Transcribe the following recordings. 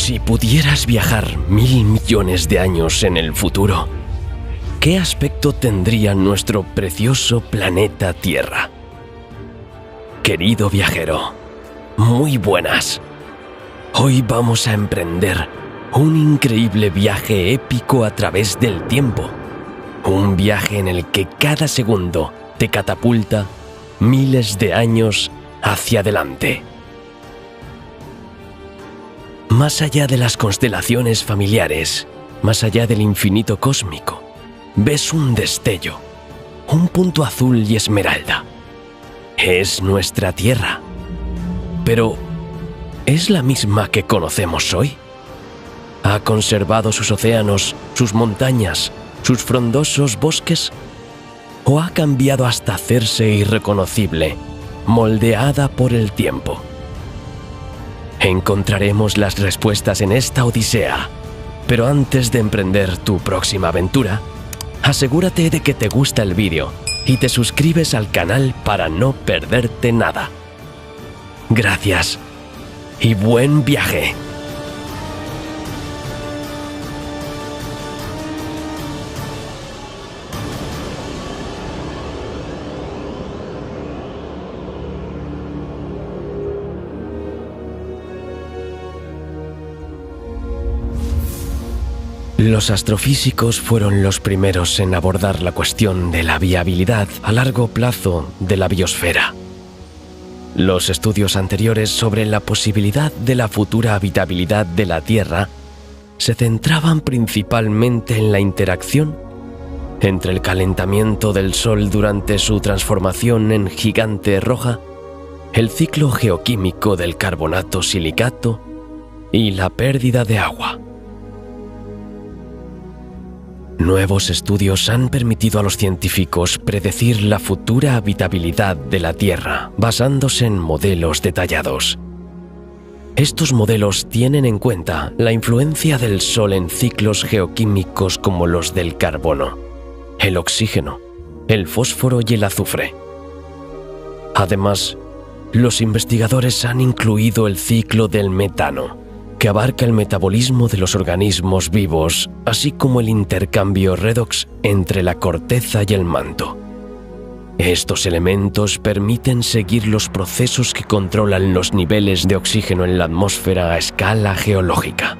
Si pudieras viajar 1000 millones de años en el futuro, ¿qué aspecto tendría nuestro precioso planeta Tierra? Querido viajero, muy buenas. Hoy vamos a emprender un increíble viaje épico a través del tiempo. Un viaje en el que cada segundo te catapulta miles de años hacia adelante. Más allá de las constelaciones familiares, más allá del infinito cósmico, ves un destello, un punto azul y esmeralda. Es nuestra Tierra. Pero, ¿es la misma que conocemos hoy? ¿Ha conservado sus océanos, sus montañas, sus frondosos bosques? ¿O ha cambiado hasta hacerse irreconocible, moldeada por el tiempo? Encontraremos las respuestas en esta odisea, pero antes de emprender tu próxima aventura, asegúrate de que te gusta el vídeo y te suscribes al canal para no perderte nada. Gracias y buen viaje. Los astrofísicos fueron los primeros en abordar la cuestión de la viabilidad a largo plazo de la biosfera. Los estudios anteriores sobre la posibilidad de la futura habitabilidad de la Tierra se centraban principalmente en la interacción entre el calentamiento del Sol durante su transformación en gigante roja, el ciclo geoquímico del carbonato silicato y la pérdida de agua. Nuevos estudios han permitido a los científicos predecir la futura habitabilidad de la Tierra basándose en modelos detallados. Estos modelos tienen en cuenta la influencia del Sol en ciclos geoquímicos como los del carbono, el oxígeno, el fósforo y el azufre. Además, los investigadores han incluido el ciclo del metano, que abarca el metabolismo de los organismos vivos, así como el intercambio redox entre la corteza y el manto. Estos elementos permiten seguir los procesos que controlan los niveles de oxígeno en la atmósfera a escala geológica.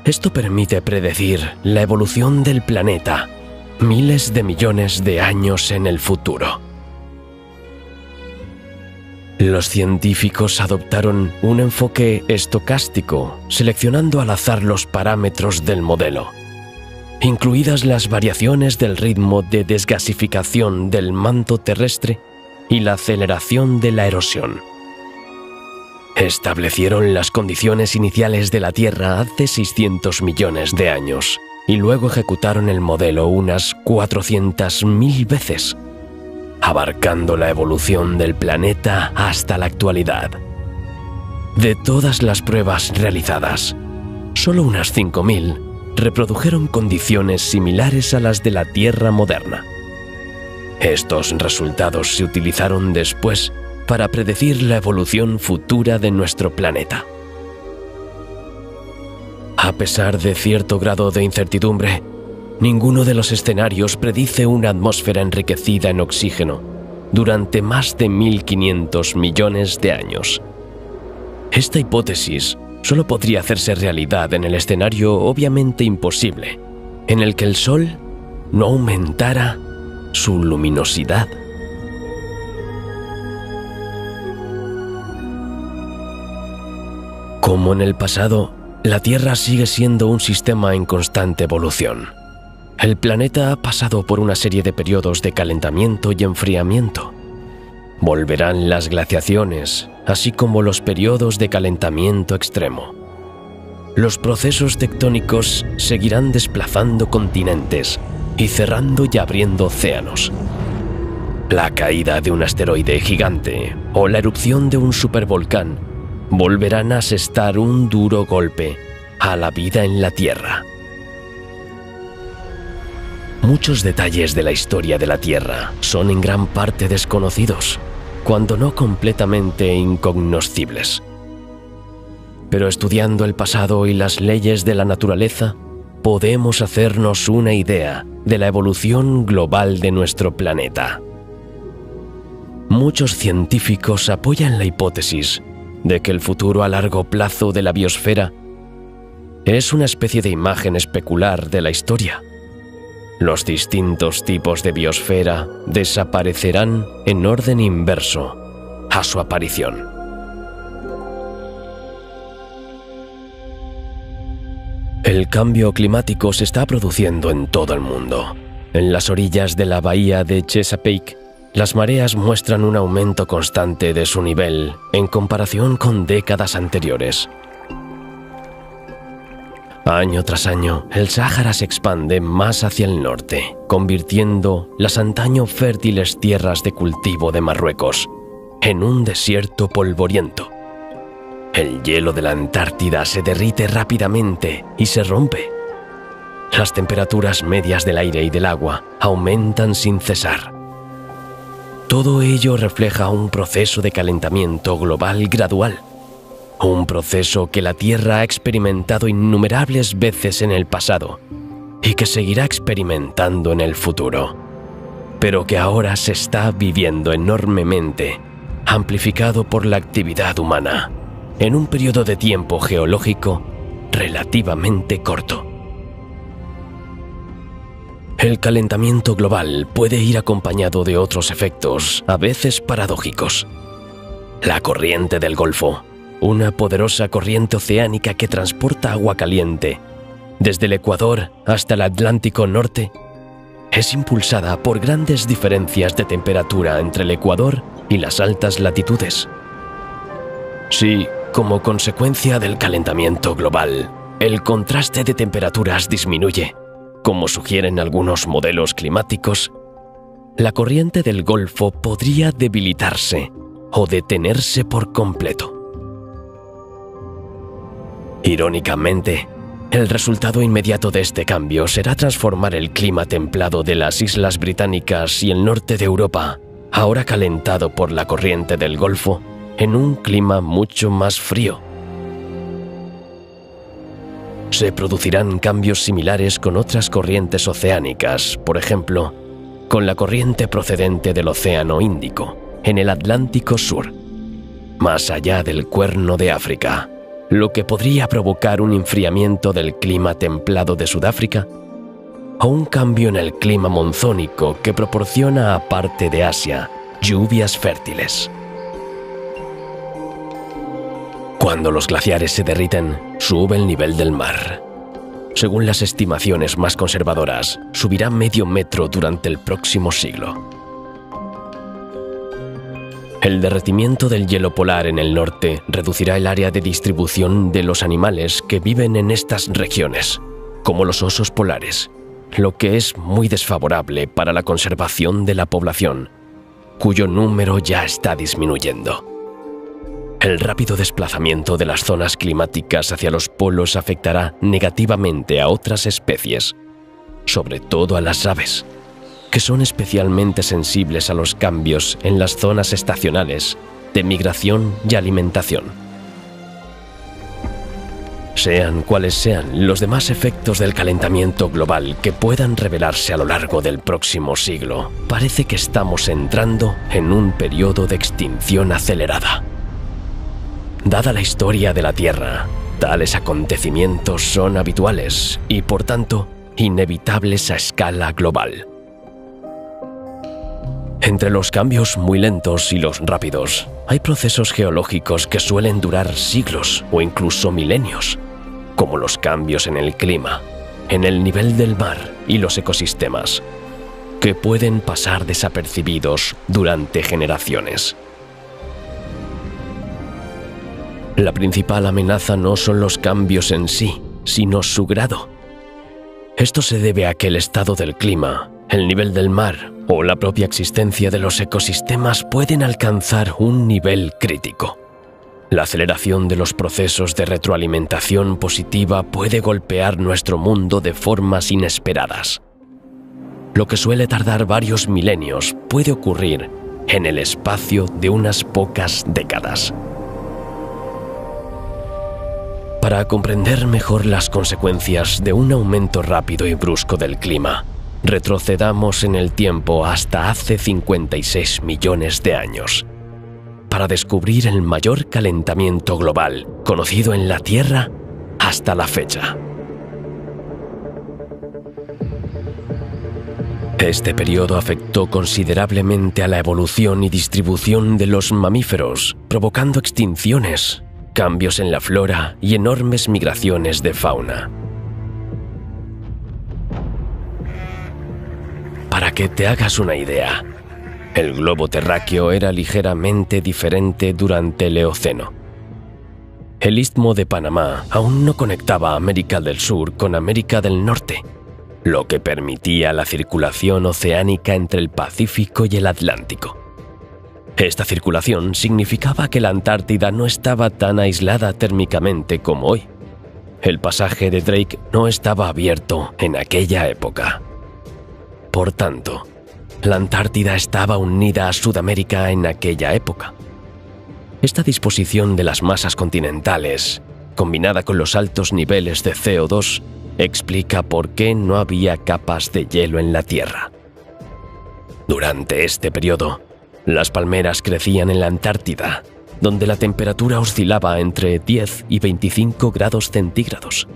Esto permite predecir la evolución del planeta miles de millones de años en el futuro. Los científicos adoptaron un enfoque estocástico, seleccionando al azar los parámetros del modelo, incluidas las variaciones del ritmo de desgasificación del manto terrestre y la aceleración de la erosión. Establecieron las condiciones iniciales de la Tierra hace 600 millones de años y luego ejecutaron el modelo unas 400.000 veces, abarcando la evolución del planeta hasta la actualidad. De todas las pruebas realizadas, solo unas 5.000 reprodujeron condiciones similares a las de la Tierra moderna. Estos resultados se utilizaron después para predecir la evolución futura de nuestro planeta. A pesar de cierto grado de incertidumbre, ninguno de los escenarios predice una atmósfera enriquecida en oxígeno durante más de 1.500 millones de años. Esta hipótesis solo podría hacerse realidad en el escenario obviamente imposible, en el que el Sol no aumentara su luminosidad. Como en el pasado, la Tierra sigue siendo un sistema en constante evolución. El planeta ha pasado por una serie de periodos de calentamiento y enfriamiento. Volverán las glaciaciones, así como los periodos de calentamiento extremo. Los procesos tectónicos seguirán desplazando continentes y cerrando y abriendo océanos. La caída de un asteroide gigante o la erupción de un supervolcán volverán a asestar un duro golpe a la vida en la Tierra. Muchos detalles de la historia de la Tierra son en gran parte desconocidos, cuando no completamente incognoscibles. Pero estudiando el pasado y las leyes de la naturaleza, podemos hacernos una idea de la evolución global de nuestro planeta. Muchos científicos apoyan la hipótesis de que el futuro a largo plazo de la biosfera es una especie de imagen especular de la historia. Los distintos tipos de biosfera desaparecerán en orden inverso a su aparición. El cambio climático se está produciendo en todo el mundo. En las orillas de la bahía de Chesapeake, las mareas muestran un aumento constante de su nivel en comparación con décadas anteriores. Año tras año, el Sáhara se expande más hacia el norte, convirtiendo las antaño fértiles tierras de cultivo de Marruecos en un desierto polvoriento. El hielo de la Antártida se derrite rápidamente y se rompe. Las temperaturas medias del aire y del agua aumentan sin cesar. Todo ello refleja un proceso de calentamiento global gradual, un proceso que la Tierra ha experimentado innumerables veces en el pasado y que seguirá experimentando en el futuro, pero que ahora se está viviendo enormemente, amplificado por la actividad humana, en un periodo de tiempo geológico relativamente corto. El calentamiento global puede ir acompañado de otros efectos, a veces paradójicos. La corriente del Golfo, una poderosa corriente oceánica que transporta agua caliente desde el Ecuador hasta el Atlántico Norte, es impulsada por grandes diferencias de temperatura entre el Ecuador y las altas latitudes. Si, como consecuencia del calentamiento global, el contraste de temperaturas disminuye, como sugieren algunos modelos climáticos, la corriente del Golfo podría debilitarse o detenerse por completo. Irónicamente, el resultado inmediato de este cambio será transformar el clima templado de las Islas Británicas y el norte de Europa, ahora calentado por la corriente del Golfo, en un clima mucho más frío. Se producirán cambios similares con otras corrientes oceánicas, por ejemplo, con la corriente procedente del Océano Índico, en el Atlántico Sur, más allá del Cuerno de África, lo que podría provocar un enfriamiento del clima templado de Sudáfrica o un cambio en el clima monzónico que proporciona a parte de Asia lluvias fértiles. Cuando los glaciares se derriten, sube el nivel del mar. Según las estimaciones más conservadoras, subirá medio metro durante el próximo siglo. El derretimiento del hielo polar en el norte reducirá el área de distribución de los animales que viven en estas regiones, como los osos polares, lo que es muy desfavorable para la conservación de la población, cuyo número ya está disminuyendo. El rápido desplazamiento de las zonas climáticas hacia los polos afectará negativamente a otras especies, sobre todo a las aves, que son especialmente sensibles a los cambios en las zonas estacionales de migración y alimentación. Sean cuales sean los demás efectos del calentamiento global que puedan revelarse a lo largo del próximo siglo, parece que estamos entrando en un periodo de extinción acelerada. Dada la historia de la Tierra, tales acontecimientos son habituales y, por tanto, inevitables a escala global. Entre los cambios muy lentos y los rápidos, hay procesos geológicos que suelen durar siglos o incluso milenios, como los cambios en el clima, en el nivel del mar y los ecosistemas, que pueden pasar desapercibidos durante generaciones. La principal amenaza no son los cambios en sí, sino su grado. Esto se debe a que el estado del clima, el nivel del mar o la propia existencia de los ecosistemas pueden alcanzar un nivel crítico. La aceleración de los procesos de retroalimentación positiva puede golpear nuestro mundo de formas inesperadas. Lo que suele tardar varios milenios puede ocurrir en el espacio de unas pocas décadas. Para comprender mejor las consecuencias de un aumento rápido y brusco del clima, retrocedamos en el tiempo hasta hace 56 millones de años, para descubrir el mayor calentamiento global conocido en la Tierra hasta la fecha. Este periodo afectó considerablemente a la evolución y distribución de los mamíferos, provocando extinciones, cambios en la flora y enormes migraciones de fauna. Para que te hagas una idea, el globo terráqueo era ligeramente diferente durante el Eoceno. El Istmo de Panamá aún no conectaba América del Sur con América del Norte, lo que permitía la circulación oceánica entre el Pacífico y el Atlántico. Esta circulación significaba que la Antártida no estaba tan aislada térmicamente como hoy. El pasaje de Drake no estaba abierto en aquella época. Por tanto, la Antártida estaba unida a Sudamérica en aquella época. Esta disposición de las masas continentales, combinada con los altos niveles de CO2, explica por qué no había capas de hielo en la Tierra. Durante este periodo, las palmeras crecían en la Antártida, donde la temperatura oscilaba entre 10 y 25 grados centígrados.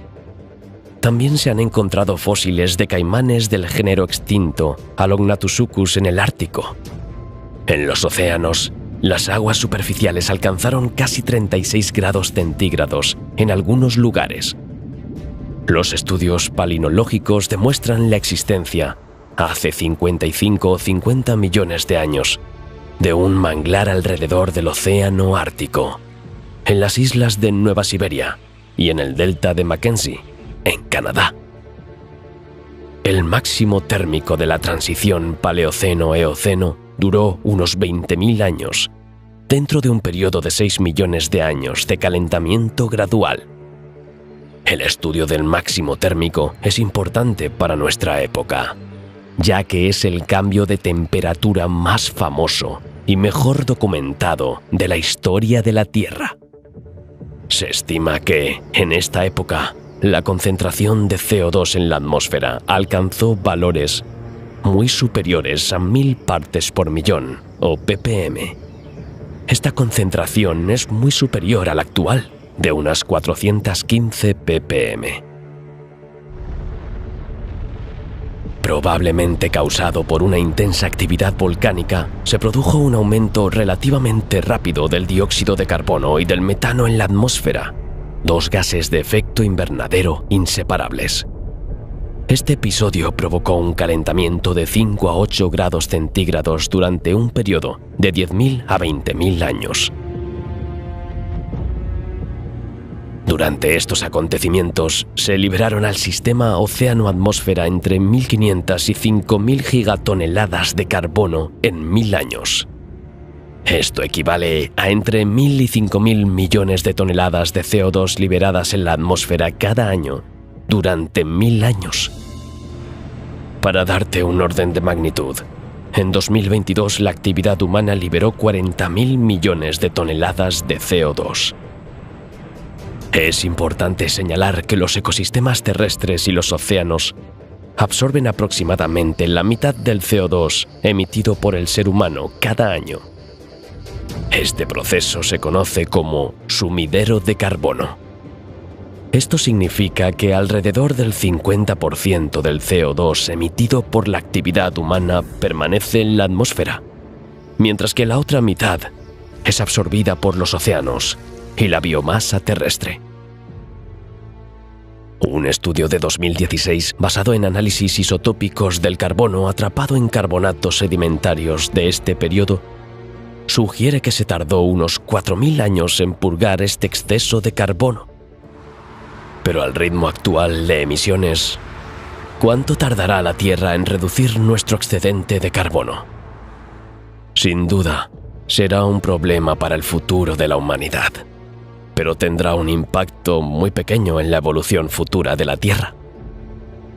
También se han encontrado fósiles de caimanes del género extinto Alognatusuchus en el Ártico. En los océanos, las aguas superficiales alcanzaron casi 36 grados centígrados en algunos lugares. Los estudios palinológicos demuestran la existencia, hace 55 o 50 millones de años, de un manglar alrededor del océano Ártico, en las islas de Nueva Siberia y en el delta de Mackenzie, en Canadá. El máximo térmico de la transición Paleoceno-Eoceno duró unos 20.000 años, dentro de un periodo de 6 millones de años de calentamiento gradual. El estudio del máximo térmico es importante para nuestra época, ya que es el cambio de temperatura más famoso y mejor documentado de la historia de la Tierra. Se estima que, en esta época, la concentración de CO2 en la atmósfera alcanzó valores muy superiores a 1000 partes por millón, o ppm. Esta concentración es muy superior a la actual, de unas 415 ppm. Probablemente causado por una intensa actividad volcánica, se produjo un aumento relativamente rápido del dióxido de carbono y del metano en la atmósfera, dos gases de efecto invernadero inseparables. Este episodio provocó un calentamiento de 5 a 8 grados centígrados durante un periodo de 10.000 a 20.000 años. Durante estos acontecimientos, se liberaron al sistema océano-atmósfera entre 1.500 y 5.000 gigatoneladas de carbono en 1000 años. Esto equivale a entre 1.000 y 5.000 millones de toneladas de CO2 liberadas en la atmósfera cada año durante 1000 años. Para darte un orden de magnitud, en 2022 la actividad humana liberó 40.000 millones de toneladas de CO2. Es importante señalar que los ecosistemas terrestres y los océanos absorben aproximadamente la mitad del CO2 emitido por el ser humano cada año. Este proceso se conoce como sumidero de carbono. Esto significa que alrededor del 50% del CO2 emitido por la actividad humana permanece en la atmósfera, mientras que la otra mitad es absorbida por los océanos y la biomasa terrestre. Un estudio de 2016 basado en análisis isotópicos del carbono atrapado en carbonatos sedimentarios de este periodo sugiere que se tardó unos 4.000 años en purgar este exceso de carbono. Pero al ritmo actual de emisiones, ¿cuánto tardará la Tierra en reducir nuestro excedente de carbono? Sin duda, será un problema para el futuro de la humanidad, pero tendrá un impacto muy pequeño en la evolución futura de la Tierra.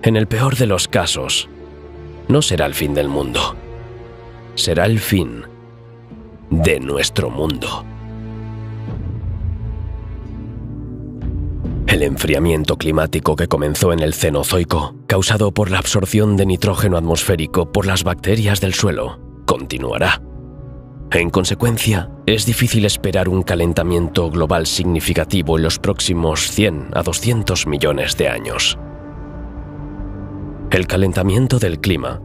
En el peor de los casos, no será el fin del mundo, será el fin de nuestro mundo. El enfriamiento climático que comenzó en el Cenozoico, causado por la absorción de nitrógeno atmosférico por las bacterias del suelo, continuará. En consecuencia, es difícil esperar un calentamiento global significativo en los próximos 100 a 200 millones de años. El calentamiento del clima,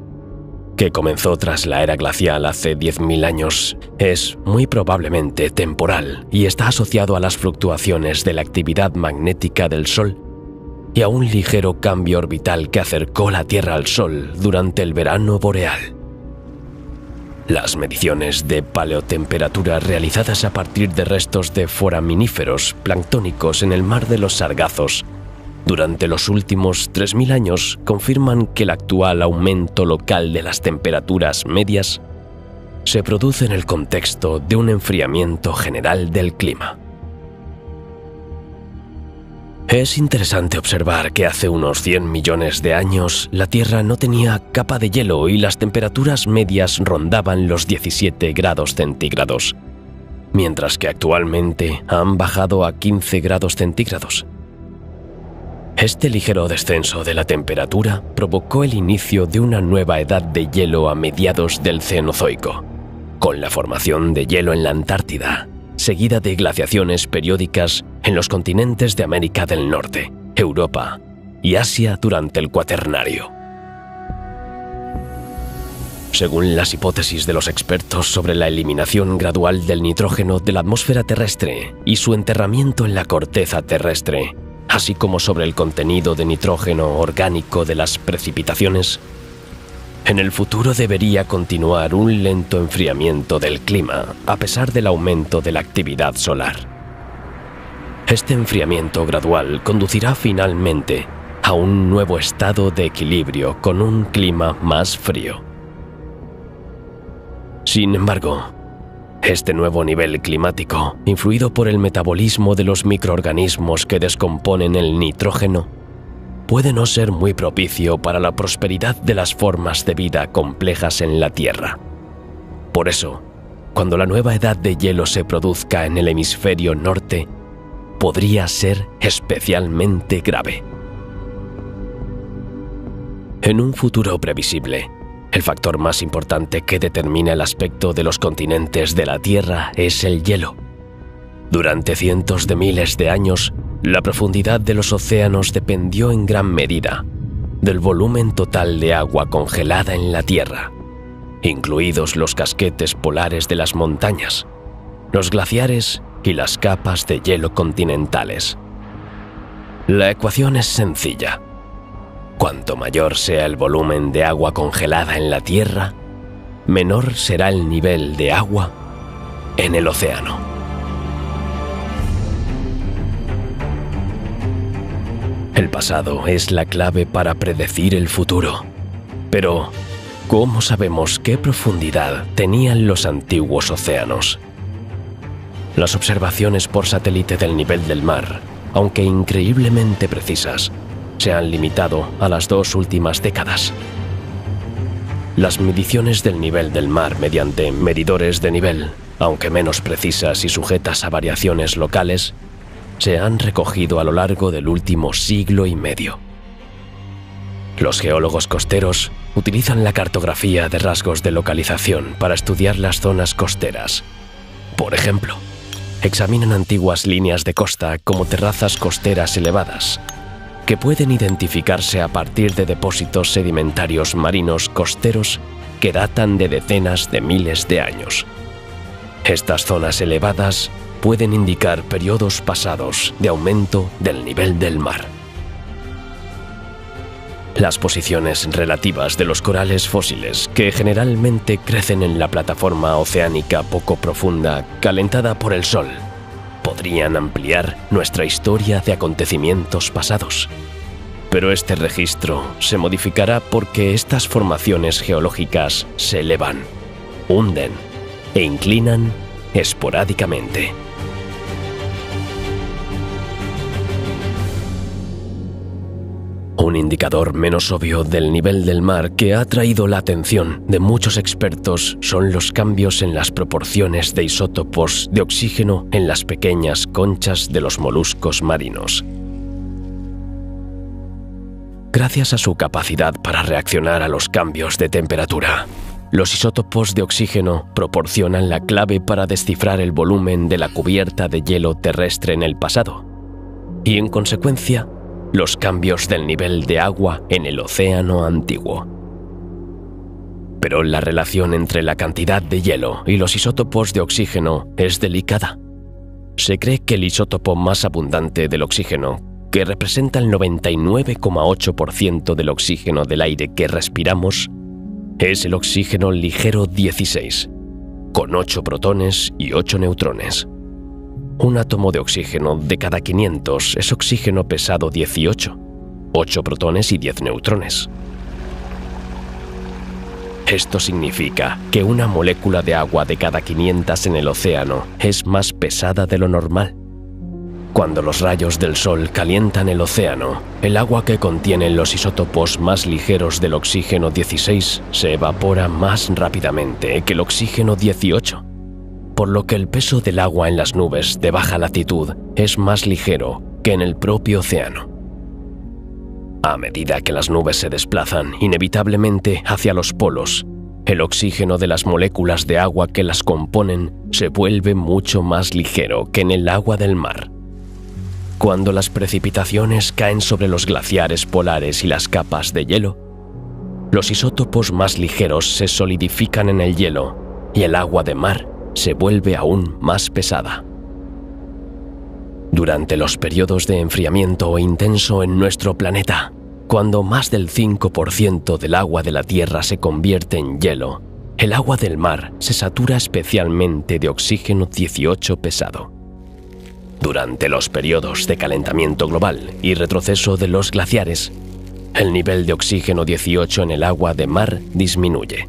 que comenzó tras la era glacial hace 10.000 años, es muy probablemente temporal y está asociado a las fluctuaciones de la actividad magnética del Sol y a un ligero cambio orbital que acercó la Tierra al Sol durante el verano boreal. Las mediciones de paleotemperatura realizadas a partir de restos de foraminíferos planctónicos en el mar de los Sargazos durante los últimos 3.000 años confirman que el actual aumento local de las temperaturas medias se produce en el contexto de un enfriamiento general del clima. Es interesante observar que hace unos 100 millones de años la Tierra no tenía capa de hielo y las temperaturas medias rondaban los 17 grados centígrados, mientras que actualmente han bajado a 15 grados centígrados. Este ligero descenso de la temperatura provocó el inicio de una nueva edad de hielo a mediados del Cenozoico, con la formación de hielo en la Antártida, seguida de glaciaciones periódicas en los continentes de América del Norte, Europa y Asia durante el Cuaternario. Según las hipótesis de los expertos sobre la eliminación gradual del nitrógeno de la atmósfera terrestre y su enterramiento en la corteza terrestre, así como sobre el contenido de nitrógeno orgánico de las precipitaciones, en el futuro debería continuar un lento enfriamiento del clima a pesar del aumento de la actividad solar. Este enfriamiento gradual conducirá finalmente a un nuevo estado de equilibrio con un clima más frío. Sin embargo, este nuevo nivel climático, influido por el metabolismo de los microorganismos que descomponen el nitrógeno, puede no ser muy propicio para la prosperidad de las formas de vida complejas en la Tierra. Por eso, cuando la nueva edad de hielo se produzca en el hemisferio norte, podría ser especialmente grave. En un futuro previsible, el factor más importante que determina el aspecto de los continentes de la Tierra es el hielo. Durante cientos de miles de años, la profundidad de los océanos dependió en gran medida del volumen total de agua congelada en la Tierra, incluidos los casquetes polares de las montañas, los glaciares y las capas de hielo continentales. La ecuación es sencilla. Cuanto mayor sea el volumen de agua congelada en la Tierra, menor será el nivel de agua en el océano. El pasado es la clave para predecir el futuro. Pero, ¿cómo sabemos qué profundidad tenían los antiguos océanos? Las observaciones por satélite del nivel del mar, aunque increíblemente precisas, se han limitado a las 2 últimas décadas. Las mediciones del nivel del mar mediante medidores de nivel, aunque menos precisas y sujetas a variaciones locales, se han recogido a lo largo del último siglo y medio. Los geólogos costeros utilizan la cartografía de rasgos de localización para estudiar las zonas costeras. Por ejemplo, examinan antiguas líneas de costa como terrazas costeras elevadas, que pueden identificarse a partir de depósitos sedimentarios marinos costeros que datan de decenas de miles de años. Estas zonas elevadas pueden indicar periodos pasados de aumento del nivel del mar. Las posiciones relativas de los corales fósiles, que generalmente crecen en la plataforma oceánica poco profunda calentada por el Sol, podrían ampliar nuestra historia de acontecimientos pasados. Pero este registro se modificará porque estas formaciones geológicas se elevan, hunden e inclinan esporádicamente. Un indicador menos obvio del nivel del mar que ha atraído la atención de muchos expertos son los cambios en las proporciones de isótopos de oxígeno en las pequeñas conchas de los moluscos marinos. Gracias a su capacidad para reaccionar a los cambios de temperatura, los isótopos de oxígeno proporcionan la clave para descifrar el volumen de la cubierta de hielo terrestre en el pasado y, en consecuencia, los cambios del nivel de agua en el océano antiguo. Pero la relación entre la cantidad de hielo y los isótopos de oxígeno es delicada. Se cree que el isótopo más abundante del oxígeno, que representa el 99,8% del oxígeno del aire que respiramos, es el oxígeno ligero 16, con 8 protones y 8 neutrones. Un átomo de oxígeno de cada 500 es oxígeno pesado 18, 8 protones y 10 neutrones. Esto significa que una molécula de agua de cada 500 en el océano es más pesada de lo normal. Cuando los rayos del sol calientan el océano, el agua que contiene los isótopos más ligeros del oxígeno 16 se evapora más rápidamente que el oxígeno 18, por lo que el peso del agua en las nubes de baja latitud es más ligero que en el propio océano. A medida que las nubes se desplazan inevitablemente hacia los polos, el oxígeno de las moléculas de agua que las componen se vuelve mucho más ligero que en el agua del mar. Cuando las precipitaciones caen sobre los glaciares polares y las capas de hielo, los isótopos más ligeros se solidifican en el hielo y el agua de mar se vuelve aún más pesada. Durante los periodos de enfriamiento intenso en nuestro planeta, cuando más del 5% del agua de la Tierra se convierte en hielo, el agua del mar se satura especialmente de oxígeno 18 pesado. Durante los periodos de calentamiento global y retroceso de los glaciares, el nivel de oxígeno 18 en el agua de mar disminuye.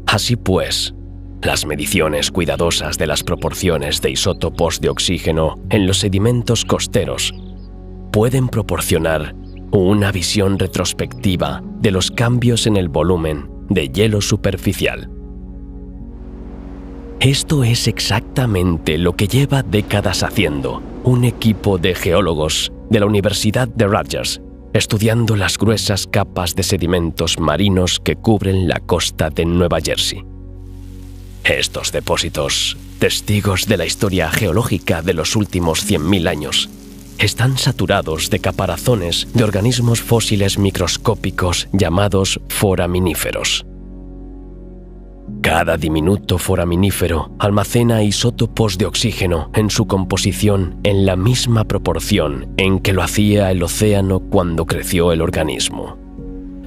Así pues, las mediciones cuidadosas de las proporciones de isótopos de oxígeno en los sedimentos costeros pueden proporcionar una visión retrospectiva de los cambios en el volumen de hielo superficial. Esto es exactamente lo que lleva décadas haciendo un equipo de geólogos de la Universidad de Rutgers, estudiando las gruesas capas de sedimentos marinos que cubren la costa de Nueva Jersey. Estos depósitos, testigos de la historia geológica de los últimos 100.000 años, están saturados de caparazones de organismos fósiles microscópicos llamados foraminíferos. Cada diminuto foraminífero almacena isótopos de oxígeno en su composición en la misma proporción en que lo hacía el océano cuando creció el organismo.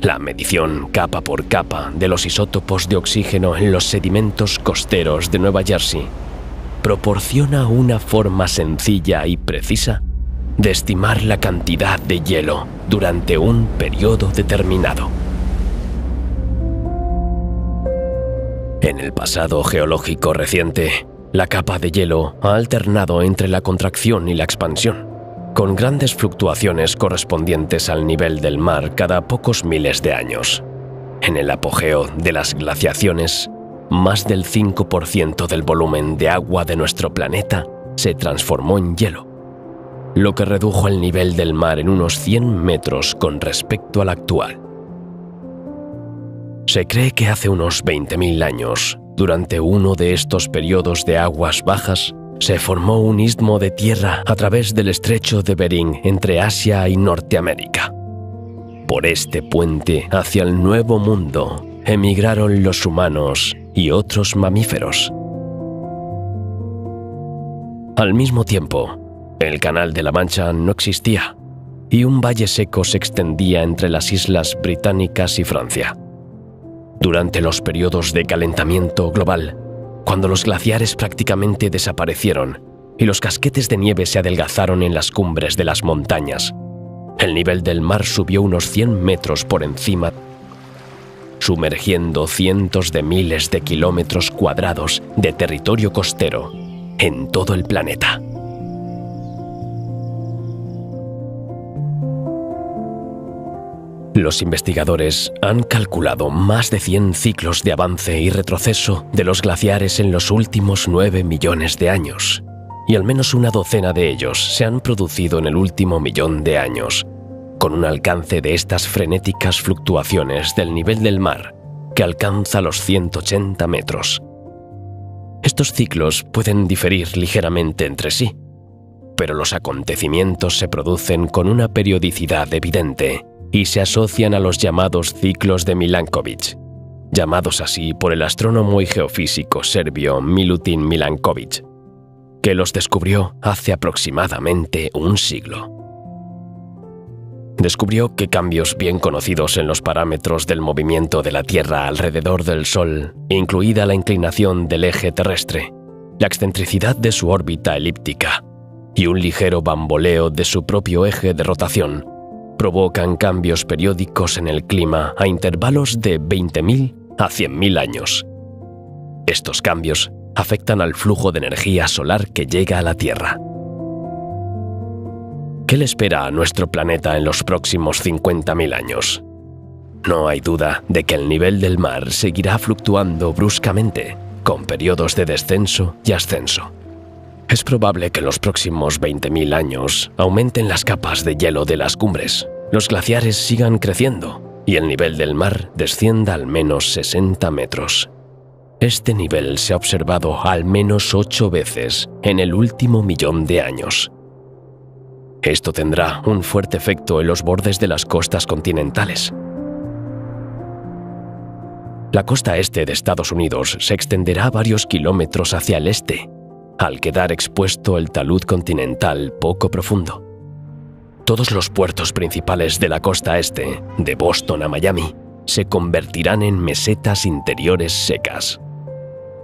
La medición capa por capa de los isótopos de oxígeno en los sedimentos costeros de Nueva Jersey proporciona una forma sencilla y precisa de estimar la cantidad de hielo durante un periodo determinado. En el pasado geológico reciente, la capa de hielo ha alternado entre la contracción y la expansión, con grandes fluctuaciones correspondientes al nivel del mar cada pocos miles de años. En el apogeo de las glaciaciones, más del 5% del volumen de agua de nuestro planeta se transformó en hielo, lo que redujo el nivel del mar en unos 100 metros con respecto al actual. Se cree que hace unos 20.000 años, durante uno de estos periodos de aguas bajas, se formó un istmo de tierra a través del estrecho de Bering entre Asia y Norteamérica. Por este puente hacia el Nuevo Mundo emigraron los humanos y otros mamíferos. Al mismo tiempo, el Canal de la Mancha no existía y un valle seco se extendía entre las islas británicas y Francia. Durante los periodos de calentamiento global, cuando los glaciares prácticamente desaparecieron y los casquetes de nieve se adelgazaron en las cumbres de las montañas, el nivel del mar subió unos 100 metros por encima, sumergiendo cientos de miles de kilómetros cuadrados de territorio costero en todo el planeta. Los investigadores han calculado más de 100 ciclos de avance y retroceso de los glaciares en los últimos 9 millones de años, y al menos una docena de ellos se han producido en el último millón de años, con un alcance de estas frenéticas fluctuaciones del nivel del mar que alcanza los 180 metros. Estos ciclos pueden diferir ligeramente entre sí, pero los acontecimientos se producen con una periodicidad evidente y se asocian a los llamados ciclos de Milankovitch, llamados así por el astrónomo y geofísico serbio Milutin Milanković, que los descubrió hace aproximadamente un siglo. Descubrió que cambios bien conocidos en los parámetros del movimiento de la Tierra alrededor del Sol, incluida la inclinación del eje terrestre, la excentricidad de su órbita elíptica y un ligero bamboleo de su propio eje de rotación, provocan cambios periódicos en el clima a intervalos de 20.000 a 100.000 años. Estos cambios afectan al flujo de energía solar que llega a la Tierra. ¿Qué le espera a nuestro planeta en los próximos 50.000 años? No hay duda de que el nivel del mar seguirá fluctuando bruscamente, con periodos de descenso y ascenso. Es probable que en los próximos 20.000 años aumenten las capas de hielo de las cumbres, los glaciares sigan creciendo y el nivel del mar descienda al menos 60 metros. Este nivel se ha observado al menos 8 veces en el último millón de años. Esto tendrá un fuerte efecto en los bordes de las costas continentales. La costa este de Estados Unidos se extenderá varios kilómetros hacia el este, al quedar expuesto el talud continental poco profundo. Todos los puertos principales de la costa este, de Boston a Miami, se convertirán en mesetas interiores secas.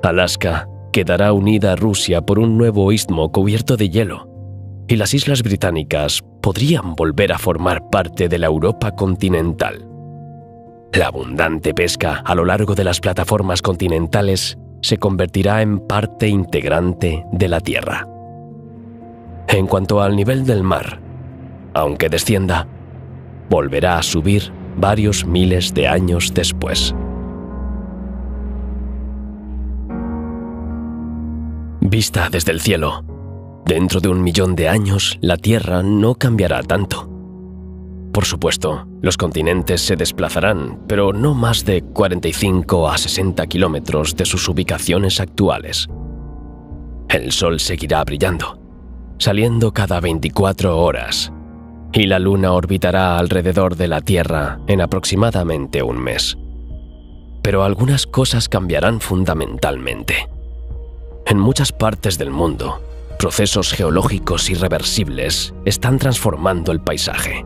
Alaska quedará unida a Rusia por un nuevo istmo cubierto de hielo, y las islas británicas podrían volver a formar parte de la Europa continental. La abundante pesca a lo largo de las plataformas continentales se convertirá en parte integrante de la Tierra. En cuanto al nivel del mar, aunque descienda, volverá a subir varios miles de años después. Vista desde el cielo, dentro de 1 millón de años la Tierra no cambiará tanto. Por supuesto, los continentes se desplazarán, pero no más de 45 a 60 kilómetros de sus ubicaciones actuales. El Sol seguirá brillando, saliendo cada 24 horas, y la Luna orbitará alrededor de la Tierra en aproximadamente 1 mes. Pero algunas cosas cambiarán fundamentalmente. En muchas partes del mundo, procesos geológicos irreversibles están transformando el paisaje.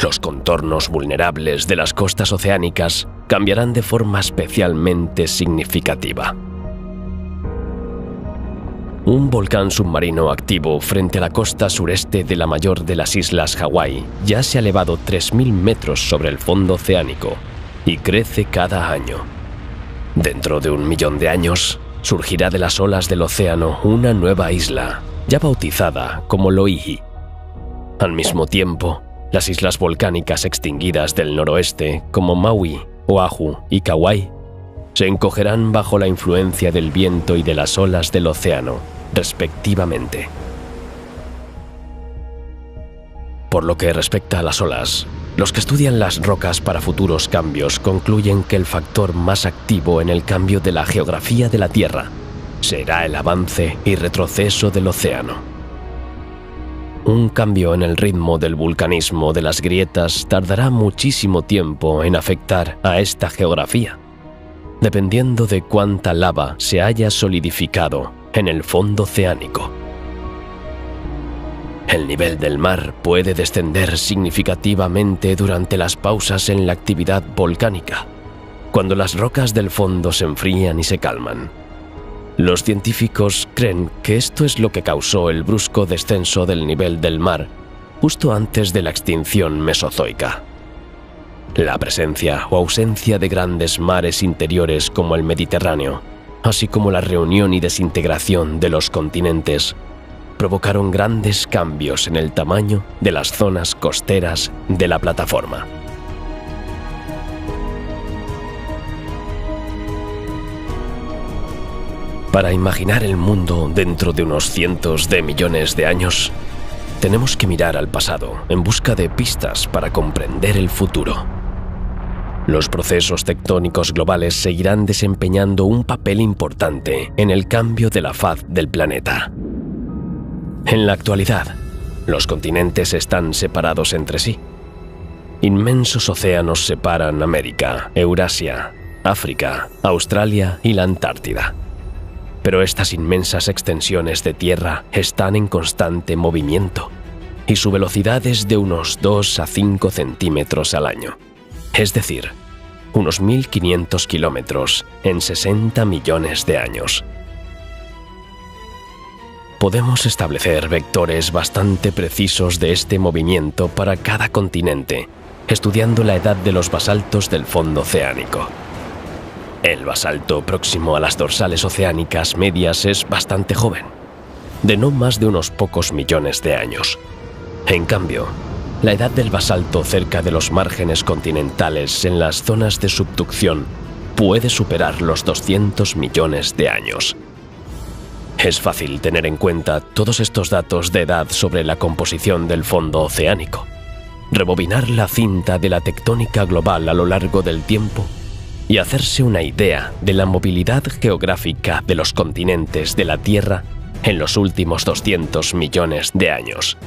Los contornos vulnerables de las costas oceánicas cambiarán de forma especialmente significativa. Un volcán submarino activo frente a la costa sureste de la mayor de las islas Hawái ya se ha elevado 3.000 metros sobre el fondo oceánico y crece cada año. Dentro de 1 millón de años, surgirá de las olas del océano una nueva isla, ya bautizada como Loihi. Al mismo tiempo, las islas volcánicas extinguidas del noroeste, como Maui, Oahu y Kauai, se encogerán bajo la influencia del viento y de las olas del océano, respectivamente. Por lo que respecta a las olas, los que estudian las rocas para futuros cambios concluyen que el factor más activo en el cambio de la geografía de la Tierra será el avance y retroceso del océano. Un cambio en el ritmo del vulcanismo de las grietas tardará muchísimo tiempo en afectar a esta geografía, dependiendo de cuánta lava se haya solidificado en el fondo oceánico. El nivel del mar puede descender significativamente durante las pausas en la actividad volcánica, cuando las rocas del fondo se enfrían y se calman. Los científicos creen que esto es lo que causó el brusco descenso del nivel del mar justo antes de la extinción mesozoica. La presencia o ausencia de grandes mares interiores como el Mediterráneo, así como la reunión y desintegración de los continentes, provocaron grandes cambios en el tamaño de las zonas costeras de la plataforma. Para imaginar el mundo dentro de unos cientos de millones de años, tenemos que mirar al pasado en busca de pistas para comprender el futuro. Los procesos tectónicos globales seguirán desempeñando un papel importante en el cambio de la faz del planeta. En la actualidad, los continentes están separados entre sí. Inmensos océanos separan América, Eurasia, África, Australia y la Antártida. Pero estas inmensas extensiones de tierra están en constante movimiento y su velocidad es de unos 2 a 5 centímetros al año, es decir, unos 1.500 kilómetros en 60 millones de años. Podemos establecer vectores bastante precisos de este movimiento para cada continente, estudiando la edad de los basaltos del fondo oceánico. El basalto próximo a las dorsales oceánicas medias es bastante joven, de no más de unos pocos millones de años. En cambio, la edad del basalto cerca de los márgenes continentales en las zonas de subducción puede superar los 200 millones de años. Es fácil tener en cuenta todos estos datos de edad sobre la composición del fondo oceánico, rebobinar la cinta de la tectónica global a lo largo del tiempo y hacerse una idea de la movilidad geográfica de los continentes de la Tierra en los últimos 200 millones de años.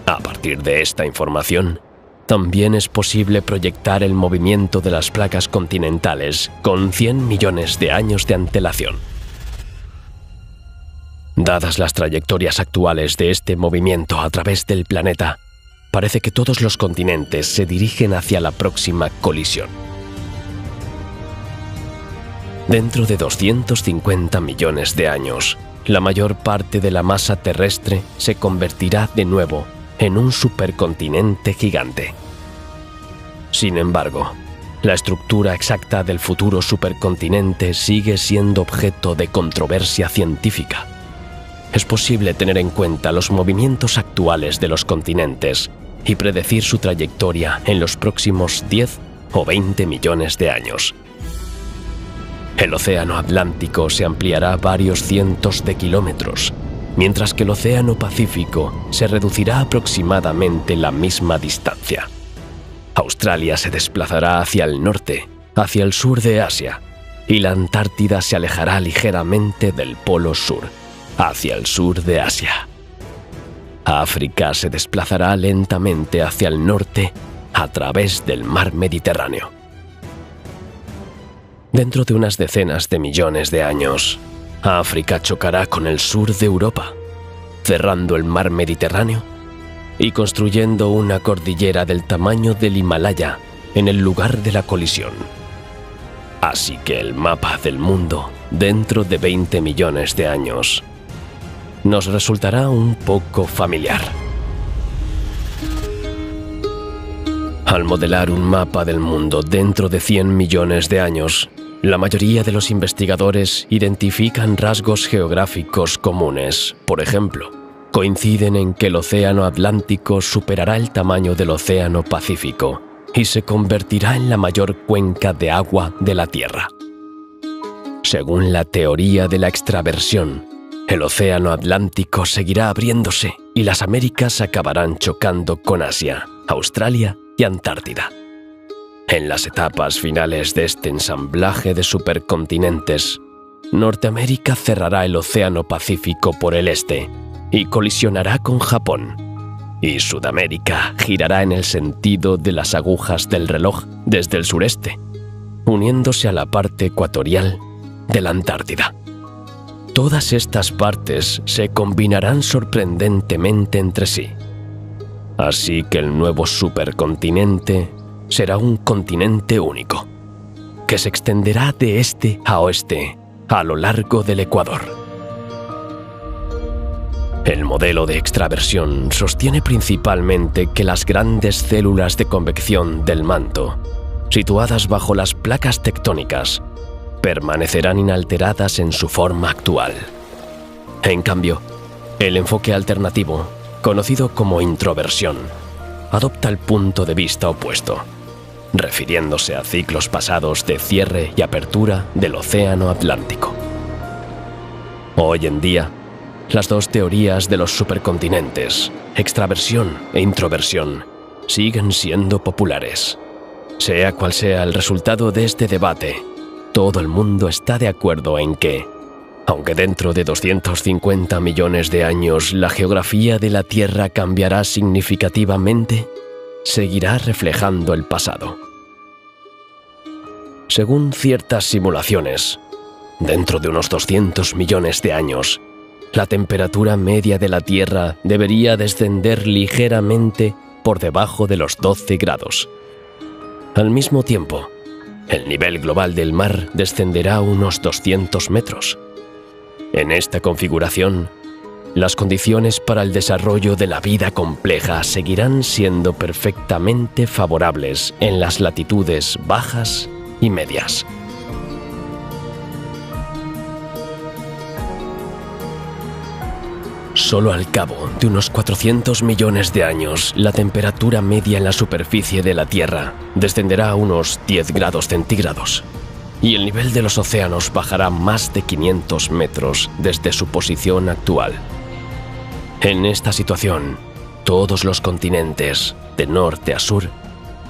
A partir de esta información, también es posible proyectar el movimiento de las placas continentales con 100 millones de años de antelación. Dadas las trayectorias actuales de este movimiento a través del planeta, parece que todos los continentes se dirigen hacia la próxima colisión. Dentro de 250 millones de años, la mayor parte de la masa terrestre se convertirá de nuevo en un supercontinente gigante. Sin embargo, la estructura exacta del futuro supercontinente sigue siendo objeto de controversia científica. Es posible tener en cuenta los movimientos actuales de los continentes y predecir su trayectoria en los próximos 10 o 20 millones de años. El océano Atlántico se ampliará varios cientos de kilómetros, mientras que el océano Pacífico se reducirá aproximadamente la misma distancia. Australia se desplazará hacia el norte, hacia el sur de Asia, y la Antártida se alejará ligeramente del polo sur, hacia el sur de Asia. África se desplazará lentamente hacia el norte a través del mar Mediterráneo. Dentro de unas decenas de millones de años, África chocará con el sur de Europa, cerrando el mar Mediterráneo y construyendo una cordillera del tamaño del Himalaya en el lugar de la colisión. Así que el mapa del mundo, dentro de 20 millones de años, nos resultará un poco familiar. Al modelar un mapa del mundo dentro de 100 millones de años, la mayoría de los investigadores identifican rasgos geográficos comunes. Por ejemplo, coinciden en que el océano Atlántico superará el tamaño del océano Pacífico y se convertirá en la mayor cuenca de agua de la Tierra. Según la teoría de la extraversión, el océano Atlántico seguirá abriéndose y las Américas acabarán chocando con Asia, Australia y Antártida. En las etapas finales de este ensamblaje de supercontinentes, Norteamérica cerrará el océano Pacífico por el este y colisionará con Japón, y Sudamérica girará en el sentido de las agujas del reloj desde el sureste, uniéndose a la parte ecuatorial de la Antártida. Todas estas partes se combinarán sorprendentemente entre sí. Así que el nuevo supercontinente será un continente único, que se extenderá de este a oeste a lo largo del Ecuador. El modelo de extraversión sostiene principalmente que las grandes células de convección del manto, situadas bajo las placas tectónicas, permanecerán inalteradas en su forma actual. En cambio, el enfoque alternativo, conocido como introversión, adopta el punto de vista opuesto, refiriéndose a ciclos pasados de cierre y apertura del océano Atlántico. Hoy en día, las dos teorías de los supercontinentes, extraversión e introversión, siguen siendo populares. Sea cual sea el resultado de este debate, todo el mundo está de acuerdo en que, aunque dentro de 250 millones de años la geografía de la Tierra cambiará significativamente, seguirá reflejando el pasado. Según ciertas simulaciones, dentro de unos 200 millones de años, la temperatura media de la Tierra debería descender ligeramente por debajo de los 12 grados. Al mismo tiempo, el nivel global del mar descenderá unos 200 metros. En esta configuración, las condiciones para el desarrollo de la vida compleja seguirán siendo perfectamente favorables en las latitudes bajas y medias. Solo al cabo de unos 400 millones de años, la temperatura media en la superficie de la Tierra descenderá a unos 10 grados centígrados y el nivel de los océanos bajará más de 500 metros desde su posición actual. En esta situación, todos los continentes, de norte a sur,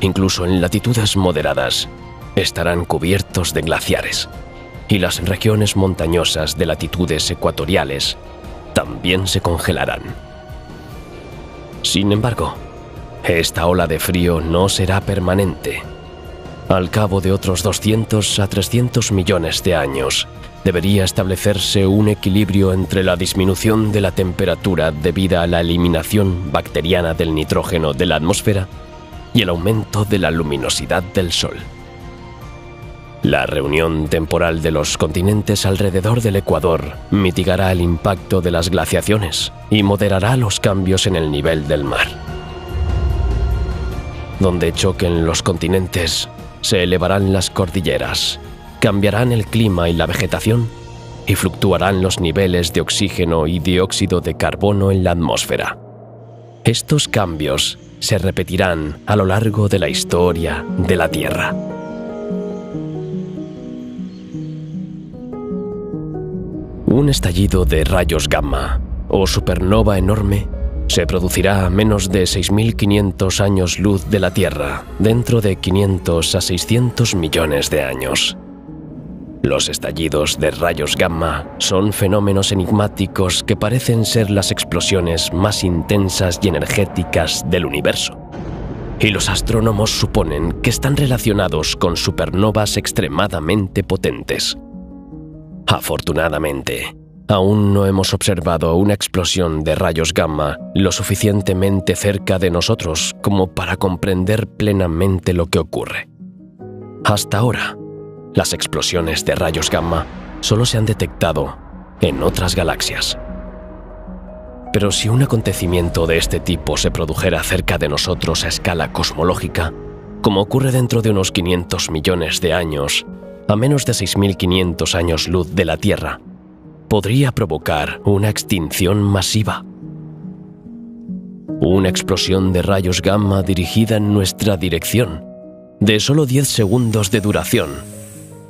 incluso en latitudes moderadas, estarán cubiertos de glaciares, y las regiones montañosas de latitudes ecuatoriales también se congelarán. Sin embargo, esta ola de frío no será permanente. Al cabo de otros 200 a 300 millones de años, debería establecerse un equilibrio entre la disminución de la temperatura debida a la eliminación bacteriana del nitrógeno de la atmósfera y el aumento de la luminosidad del Sol. La reunión temporal de los continentes alrededor del ecuador mitigará el impacto de las glaciaciones y moderará los cambios en el nivel del mar. Donde choquen los continentes, se elevarán las cordilleras, cambiarán el clima y la vegetación y fluctuarán los niveles de oxígeno y dióxido de carbono en la atmósfera. Estos cambios se repetirán a lo largo de la historia de la Tierra. Un estallido de rayos gamma o supernova enorme se producirá a menos de 6.500 años luz de la Tierra, dentro de 500 a 600 millones de años. Los estallidos de rayos gamma son fenómenos enigmáticos que parecen ser las explosiones más intensas y energéticas del universo, y los astrónomos suponen que están relacionados con supernovas extremadamente potentes. Afortunadamente, aún no hemos observado una explosión de rayos gamma lo suficientemente cerca de nosotros como para comprender plenamente lo que ocurre. Hasta ahora, las explosiones de rayos gamma solo se han detectado en otras galaxias. Pero si un acontecimiento de este tipo se produjera cerca de nosotros a escala cosmológica, como ocurre dentro de unos 500 millones de años, a menos de 6.500 años luz de la Tierra, podría provocar una extinción masiva. Una explosión de rayos gamma dirigida en nuestra dirección, de solo 10 segundos de duración,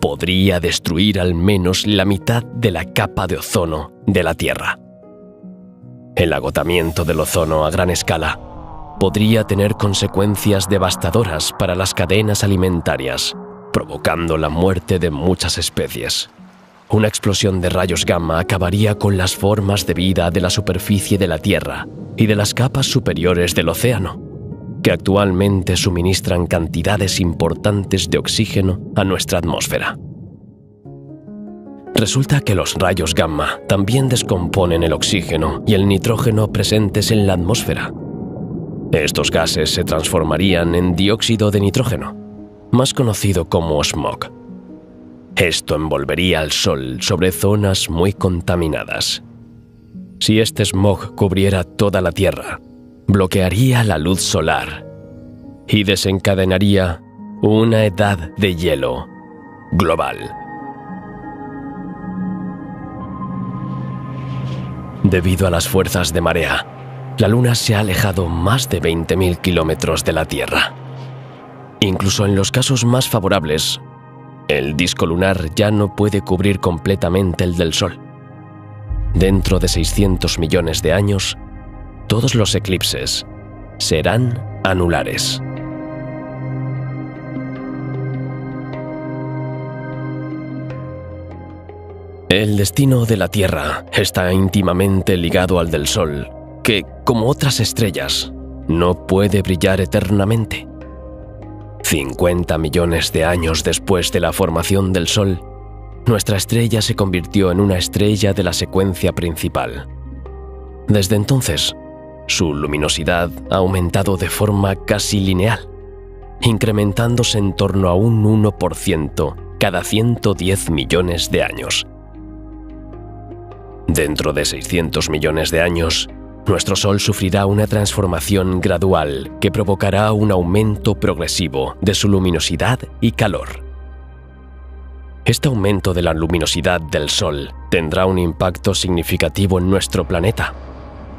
podría destruir al menos la mitad de la capa de ozono de la Tierra. El agotamiento del ozono a gran escala podría tener consecuencias devastadoras para las cadenas alimentarias, provocando la muerte de muchas especies. Una explosión de rayos gamma acabaría con las formas de vida de la superficie de la Tierra y de las capas superiores del océano, que actualmente suministran cantidades importantes de oxígeno a nuestra atmósfera. Resulta que los rayos gamma también descomponen el oxígeno y el nitrógeno presentes en la atmósfera. Estos gases se transformarían en dióxido de nitrógeno, más conocido como smog. Esto envolvería al Sol sobre zonas muy contaminadas. Si este smog cubriera toda la Tierra, bloquearía la luz solar y desencadenaría una edad de hielo global. Debido a las fuerzas de marea, la Luna se ha alejado más de 20.000 kilómetros de la Tierra. Incluso en los casos más favorables, el disco lunar ya no puede cubrir completamente el del Sol. dentro de 600 millones de años, todos los eclipses serán anulares. El destino de la Tierra está íntimamente ligado al del Sol, que, como otras estrellas, no puede brillar eternamente. 50 millones de años después de la formación del Sol, nuestra estrella se convirtió en una estrella de la secuencia principal. Desde entonces, su luminosidad ha aumentado de forma casi lineal, incrementándose en torno a un 1% cada 110 millones de años. Dentro de 600 millones de años, nuestro Sol sufrirá una transformación gradual que provocará un aumento progresivo de su luminosidad y calor. Este aumento de la luminosidad del Sol tendrá un impacto significativo en nuestro planeta,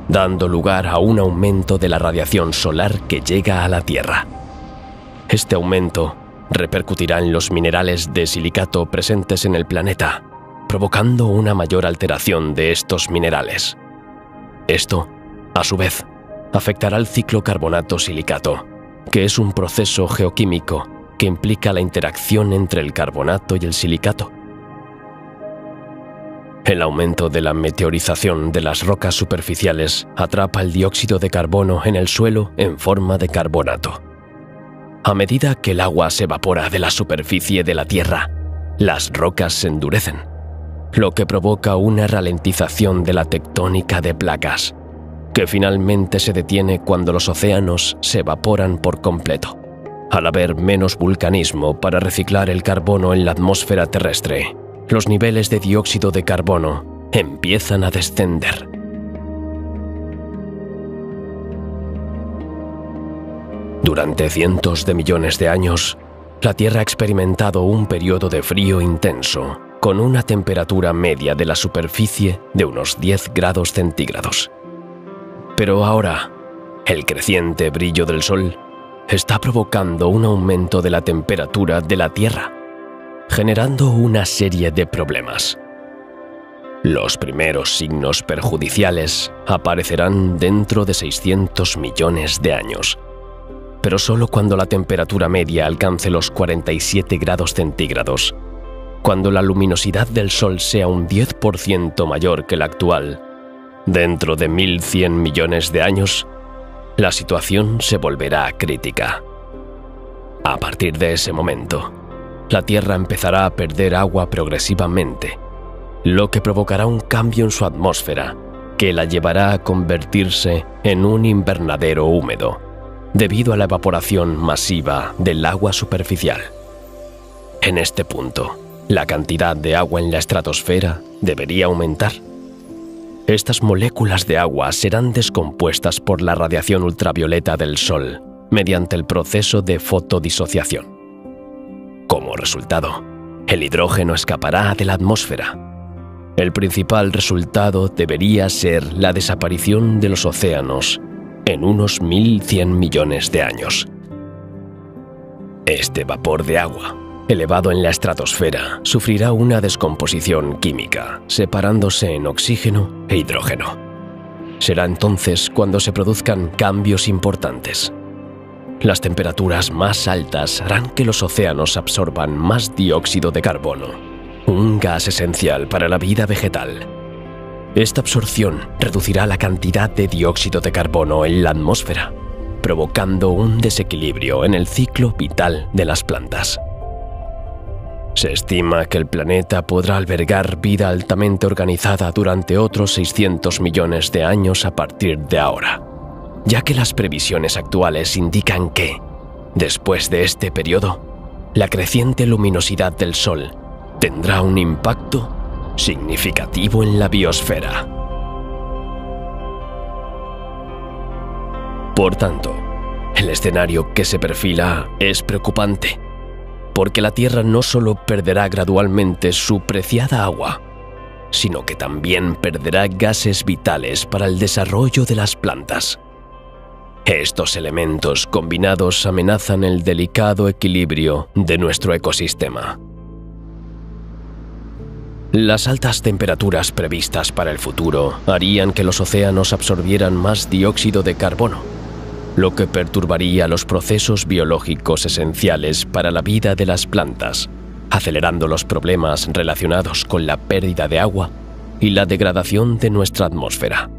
dando lugar a un aumento de la radiación solar que llega a la Tierra. Este aumento repercutirá en los minerales de silicato presentes en el planeta, provocando una mayor alteración de estos minerales. Esto, a su vez, afectará al ciclo carbonato-silicato, que es un proceso geoquímico que implica la interacción entre el carbonato y el silicato. El aumento de la meteorización de las rocas superficiales atrapa el dióxido de carbono en el suelo en forma de carbonato. A medida que el agua se evapora de la superficie de la Tierra, las rocas se endurecen, lo que provoca una ralentización de la tectónica de placas, que finalmente se detiene cuando los océanos se evaporan por completo, al haber menos vulcanismo para reciclar el carbono en la atmósfera terrestre. Los niveles de dióxido de carbono empiezan a descender. Durante cientos de millones de años, la Tierra ha experimentado un periodo de frío intenso, con una temperatura media de la superficie de unos 10 grados centígrados. Pero ahora, el creciente brillo del Sol está provocando un aumento de la temperatura de la Tierra, generando una serie de problemas. Los primeros signos perjudiciales aparecerán dentro de 600 millones de años, pero solo cuando la temperatura media alcance los 47 grados centígrados. Cuando la luminosidad del Sol sea un 10% mayor que la actual, dentro de 1.100 millones de años, la situación se volverá crítica. A partir de ese momento, la Tierra empezará a perder agua progresivamente, lo que provocará un cambio en su atmósfera que la llevará a convertirse en un invernadero húmedo, debido a la evaporación masiva del agua superficial. En este punto, la cantidad de agua en la estratosfera debería aumentar. Estas moléculas de agua serán descompuestas por la radiación ultravioleta del Sol mediante el proceso de fotodisociación. Como resultado, el hidrógeno escapará de la atmósfera. El principal resultado debería ser la desaparición de los océanos en unos 1.100 millones de años. Este vapor de agua, elevado en la estratosfera, sufrirá una descomposición química, separándose en oxígeno e hidrógeno. Será entonces cuando se produzcan cambios importantes. Las temperaturas más altas harán que los océanos absorban más dióxido de carbono, un gas esencial para la vida vegetal. Esta absorción reducirá la cantidad de dióxido de carbono en la atmósfera, provocando un desequilibrio en el ciclo vital de las plantas. Se estima que el planeta podrá albergar vida altamente organizada durante otros 600 millones de años a partir de ahora, ya que las previsiones actuales indican que, después de este periodo, la creciente luminosidad del Sol tendrá un impacto significativo en la biosfera. Por tanto, el escenario que se perfila es preocupante, porque la Tierra no solo perderá gradualmente su preciada agua, sino que también perderá gases vitales para el desarrollo de las plantas. Estos elementos combinados amenazan el delicado equilibrio de nuestro ecosistema. Las altas temperaturas previstas para el futuro harían que los océanos absorbieran más dióxido de carbono, lo que perturbaría los procesos biológicos esenciales para la vida de las plantas, acelerando los problemas relacionados con la pérdida de agua y la degradación de nuestra atmósfera.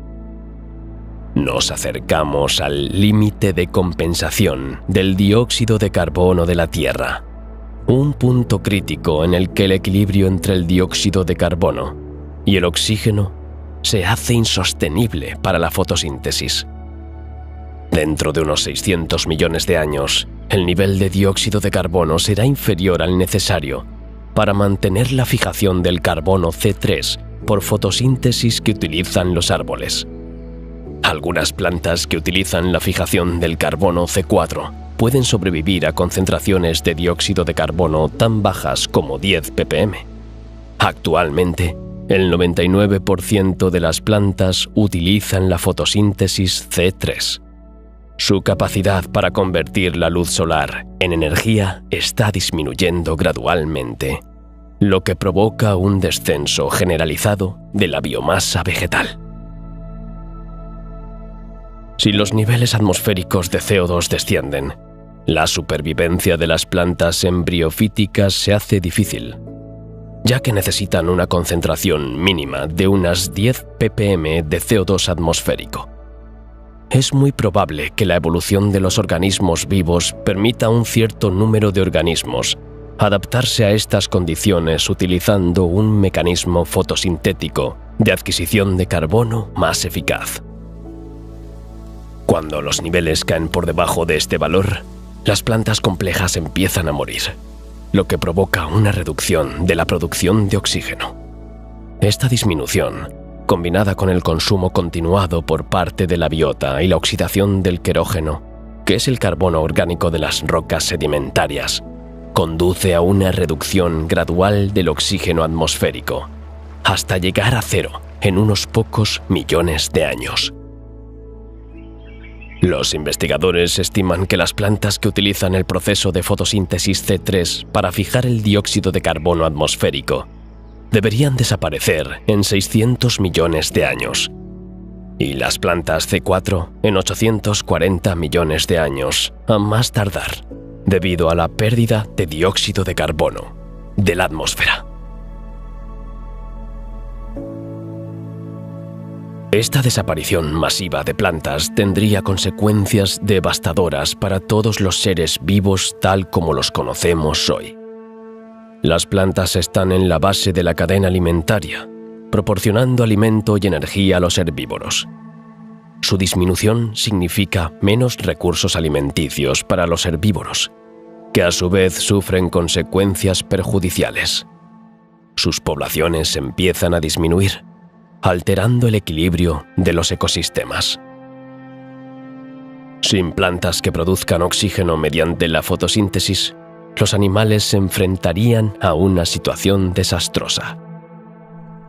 Nos acercamos al límite de compensación del dióxido de carbono de la Tierra, un punto crítico en el que el equilibrio entre el dióxido de carbono y el oxígeno se hace insostenible para la fotosíntesis. Dentro de unos 600 millones de años, el nivel de dióxido de carbono será inferior al necesario para mantener la fijación del carbono C3 por fotosíntesis que utilizan los árboles. Algunas plantas que utilizan la fijación del carbono C4 pueden sobrevivir a concentraciones de dióxido de carbono tan bajas como 10 ppm. Actualmente, el 99% de las plantas utilizan la fotosíntesis C3. Su capacidad para convertir la luz solar en energía está disminuyendo gradualmente, lo que provoca un descenso generalizado de la biomasa vegetal. Si los niveles atmosféricos de CO2 descienden, la supervivencia de las plantas embriofíticas se hace difícil, ya que necesitan una concentración mínima de unas 10 ppm de CO2 atmosférico. Es muy probable que la evolución de los organismos vivos permita a un cierto número de organismos adaptarse a estas condiciones utilizando un mecanismo fotosintético de adquisición de carbono más eficaz. Cuando los niveles caen por debajo de este valor, las plantas complejas empiezan a morir, lo que provoca una reducción de la producción de oxígeno. Esta disminución, combinada con el consumo continuado por parte de la biota y la oxidación del querógeno, que es el carbono orgánico de las rocas sedimentarias, conduce a una reducción gradual del oxígeno atmosférico, hasta llegar a cero en unos pocos millones de años. Los investigadores estiman que las plantas que utilizan el proceso de fotosíntesis C3 para fijar el dióxido de carbono atmosférico deberían desaparecer en 600 millones de años, y las plantas C4 en 840 millones de años, a más tardar, debido a la pérdida de dióxido de carbono de la atmósfera. Esta desaparición masiva de plantas tendría consecuencias devastadoras para todos los seres vivos tal como los conocemos hoy. Las plantas están en la base de la cadena alimentaria, proporcionando alimento y energía a los herbívoros. Su disminución significa menos recursos alimenticios para los herbívoros, que a su vez sufren consecuencias perjudiciales. Sus poblaciones empiezan a disminuir, alterando el equilibrio de los ecosistemas. Sin plantas que produzcan oxígeno mediante la fotosíntesis, los animales se enfrentarían a una situación desastrosa.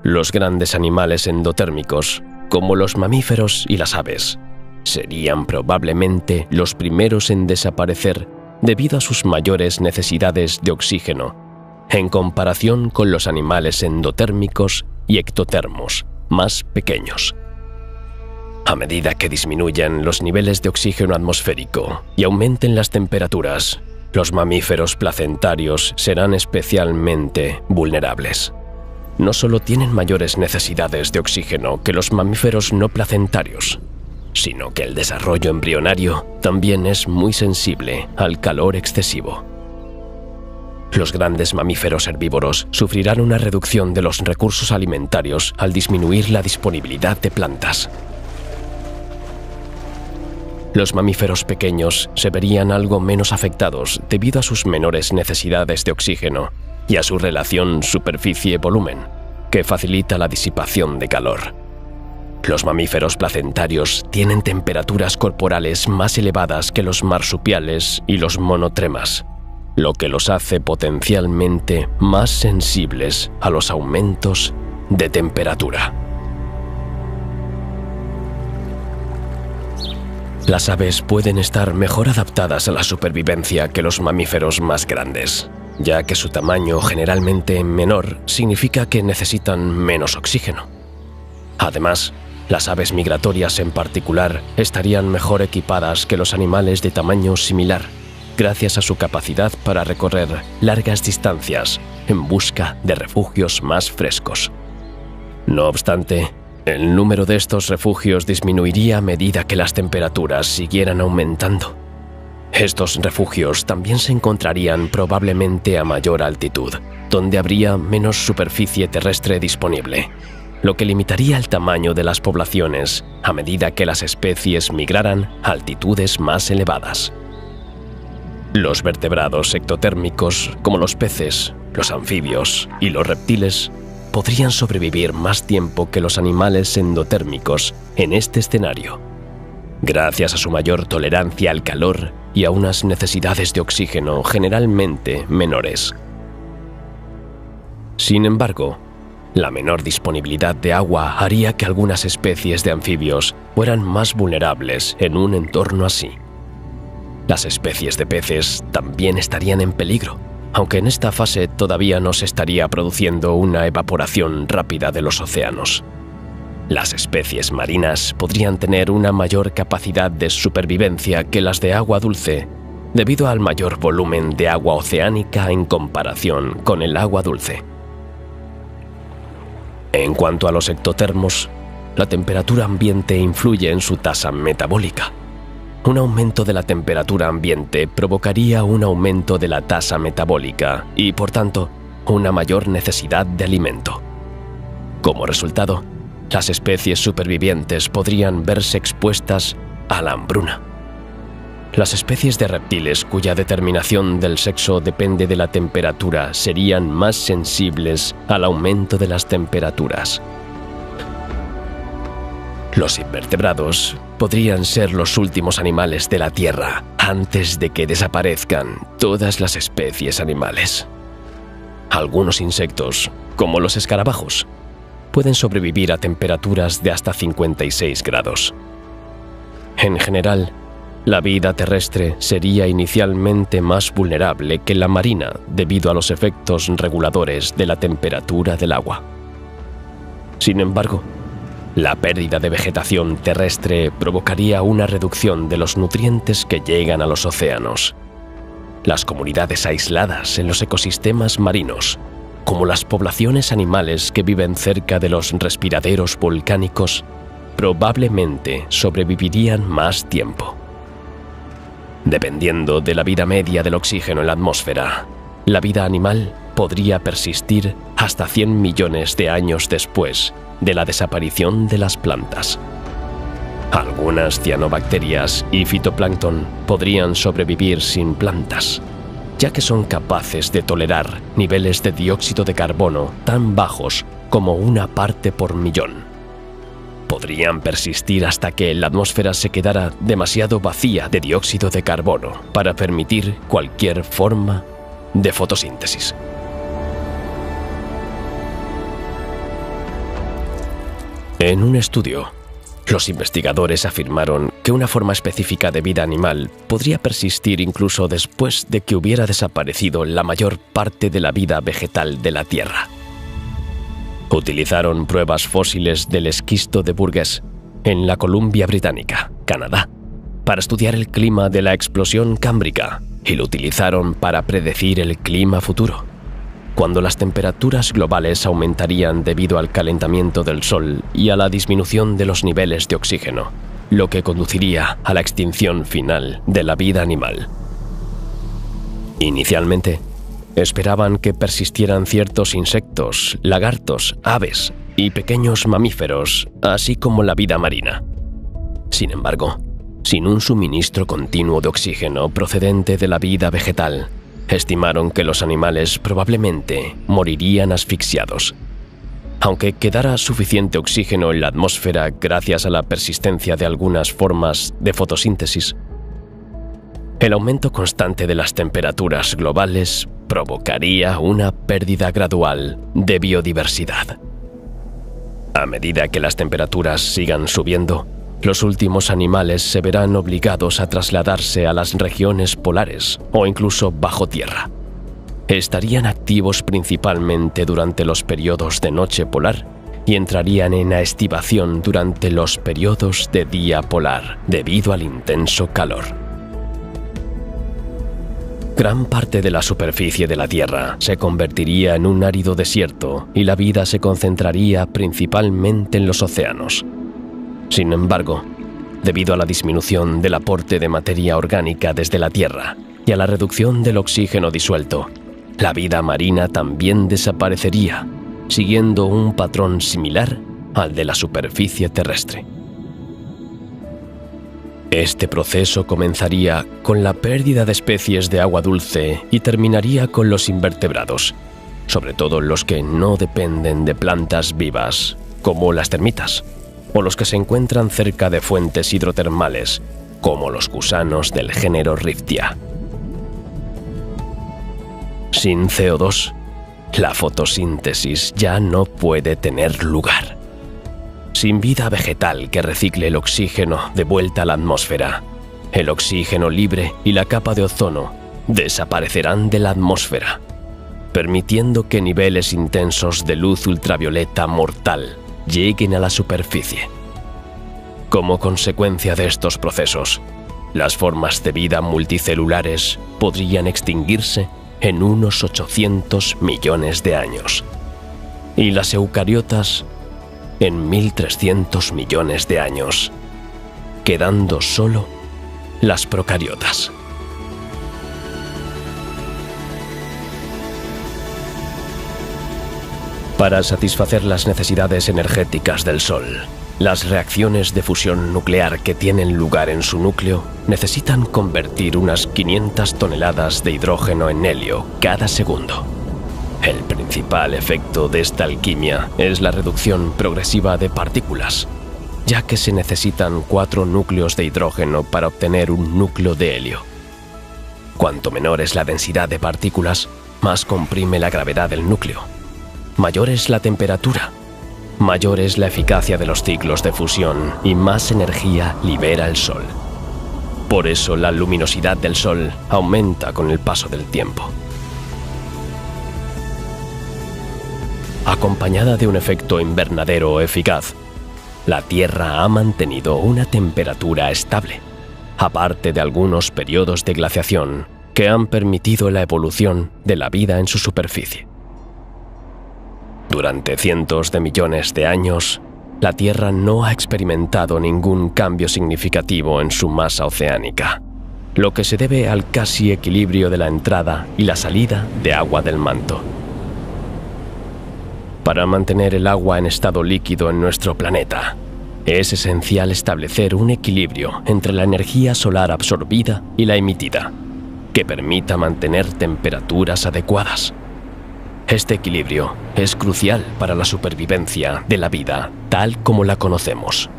Los grandes animales endotérmicos, como los mamíferos y las aves, serían probablemente los primeros en desaparecer debido a sus mayores necesidades de oxígeno, en comparación con los animales endotérmicos y ectotermos, más pequeños. A medida que disminuyan los niveles de oxígeno atmosférico y aumenten las temperaturas, los mamíferos placentarios serán especialmente vulnerables. No solo tienen mayores necesidades de oxígeno que los mamíferos no placentarios, sino que el desarrollo embrionario también es muy sensible al calor excesivo. Los grandes mamíferos herbívoros sufrirán una reducción de los recursos alimentarios al disminuir la disponibilidad de plantas. Los mamíferos pequeños se verían algo menos afectados debido a sus menores necesidades de oxígeno y a su relación superficie-volumen, que facilita la disipación de calor. Los mamíferos placentarios tienen temperaturas corporales más elevadas que los marsupiales y los monotremas, lo que los hace potencialmente más sensibles a los aumentos de temperatura. Las aves pueden estar mejor adaptadas a la supervivencia que los mamíferos más grandes, ya que su tamaño generalmente menor significa que necesitan menos oxígeno. Además, las aves migratorias en particular estarían mejor equipadas que los animales de tamaño similar, gracias a su capacidad para recorrer largas distancias en busca de refugios más frescos. No obstante, el número de estos refugios disminuiría a medida que las temperaturas siguieran aumentando. Estos refugios también se encontrarían probablemente a mayor altitud, donde habría menos superficie terrestre disponible, lo que limitaría el tamaño de las poblaciones a medida que las especies migraran a altitudes más elevadas. Los vertebrados ectotérmicos, como los peces, los anfibios y los reptiles, podrían sobrevivir más tiempo que los animales endotérmicos en este escenario, gracias a su mayor tolerancia al calor y a unas necesidades de oxígeno generalmente menores. Sin embargo, la menor disponibilidad de agua haría que algunas especies de anfibios fueran más vulnerables en un entorno así. Las especies de peces también estarían en peligro, aunque en esta fase todavía no se estaría produciendo una evaporación rápida de los océanos. Las especies marinas podrían tener una mayor capacidad de supervivencia que las de agua dulce, debido al mayor volumen de agua oceánica en comparación con el agua dulce. En cuanto a los ectotermos, la temperatura ambiente influye en su tasa metabólica. Un aumento de la temperatura ambiente provocaría un aumento de la tasa metabólica y, por tanto, una mayor necesidad de alimento. Como resultado, las especies supervivientes podrían verse expuestas a la hambruna. Las especies de reptiles cuya determinación del sexo depende de la temperatura serían más sensibles al aumento de las temperaturas. Los invertebrados podrían ser los últimos animales de la Tierra antes de que desaparezcan todas las especies animales. Algunos insectos, como los escarabajos, pueden sobrevivir a temperaturas de hasta 56 grados. En general, la vida terrestre sería inicialmente más vulnerable que la marina debido a los efectos reguladores de la temperatura del agua. Sin embargo, la pérdida de vegetación terrestre provocaría una reducción de los nutrientes que llegan a los océanos. Las comunidades aisladas en los ecosistemas marinos, como las poblaciones animales que viven cerca de los respiraderos volcánicos, probablemente sobrevivirían más tiempo. Dependiendo de la vida media del oxígeno en la atmósfera, la vida animal podría persistir hasta 100 millones de años después de la desaparición de las plantas. Algunas cianobacterias y fitoplancton podrían sobrevivir sin plantas, ya que son capaces de tolerar niveles de dióxido de carbono tan bajos como 1 parte por millón. Podrían persistir hasta que la atmósfera se quedara demasiado vacía de dióxido de carbono para permitir cualquier forma de fotosíntesis. En un estudio, los investigadores afirmaron que una forma específica de vida animal podría persistir incluso después de que hubiera desaparecido la mayor parte de la vida vegetal de la Tierra. Utilizaron pruebas fósiles del esquisto de Burgess, en la Columbia Británica, Canadá, para estudiar el clima de la explosión cámbrica y lo utilizaron para predecir el clima futuro, cuando las temperaturas globales aumentarían debido al calentamiento del Sol y a la disminución de los niveles de oxígeno, lo que conduciría a la extinción final de la vida animal. Inicialmente, esperaban que persistieran ciertos insectos, lagartos, aves y pequeños mamíferos, así como la vida marina. Sin embargo, sin un suministro continuo de oxígeno procedente de la vida vegetal, estimaron que los animales probablemente morirían asfixiados. Aunque quedara suficiente oxígeno en la atmósfera gracias a la persistencia de algunas formas de fotosíntesis, el aumento constante de las temperaturas globales provocaría una pérdida gradual de biodiversidad. A medida que las temperaturas sigan subiendo, los últimos animales se verán obligados a trasladarse a las regiones polares o incluso bajo tierra. estarían activos principalmente durante los periodos de noche polar y entrarían en aestivación durante los periodos de día polar debido al intenso calor. Gran parte de la superficie de la Tierra se convertiría en un árido desierto y la vida se concentraría principalmente en los océanos. Sin embargo, debido a la disminución del aporte de materia orgánica desde la Tierra y a la reducción del oxígeno disuelto, la vida marina también desaparecería, siguiendo un patrón similar al de la superficie terrestre. Este proceso comenzaría con la pérdida de especies de agua dulce y terminaría con los invertebrados, sobre todo los que no dependen de plantas vivas, como las termitas, o los que se encuentran cerca de fuentes hidrotermales, como los gusanos del género Riftia. Sin CO2, la fotosíntesis ya no puede tener lugar. Sin vida vegetal que recicle el oxígeno de vuelta a la atmósfera, el oxígeno libre y la capa de ozono desaparecerán de la atmósfera, permitiendo que niveles intensos de luz ultravioleta mortal lleguen a la superficie. Como consecuencia de estos procesos, las formas de vida multicelulares podrían extinguirse en unos 800 millones de años, y las eucariotas en 1.300 millones de años, quedando solo las procariotas. Para satisfacer las necesidades energéticas del Sol, las reacciones de fusión nuclear que tienen lugar en su núcleo necesitan convertir unas 500 toneladas de hidrógeno en helio cada segundo. El principal efecto de esta alquimia es la reducción progresiva de partículas, ya que se necesitan 4 núcleos de hidrógeno para obtener un núcleo de helio. Cuanto menor es la densidad de partículas, más comprime la gravedad del núcleo. Mayor es la temperatura, mayor es la eficacia de los ciclos de fusión y más energía libera el Sol. Por eso la luminosidad del Sol aumenta con el paso del tiempo. Acompañada de un efecto invernadero eficaz, la Tierra ha mantenido una temperatura estable, aparte de algunos periodos de glaciación que han permitido la evolución de la vida en su superficie. Durante cientos de millones de años, la Tierra no ha experimentado ningún cambio significativo en su masa oceánica, lo que se debe al casi equilibrio de la entrada y la salida de agua del manto. Para mantener el agua en estado líquido en nuestro planeta, es esencial establecer un equilibrio entre la energía solar absorbida y la emitida, que permita mantener temperaturas adecuadas. Este equilibrio es crucial para la supervivencia de la vida tal como la conocemos.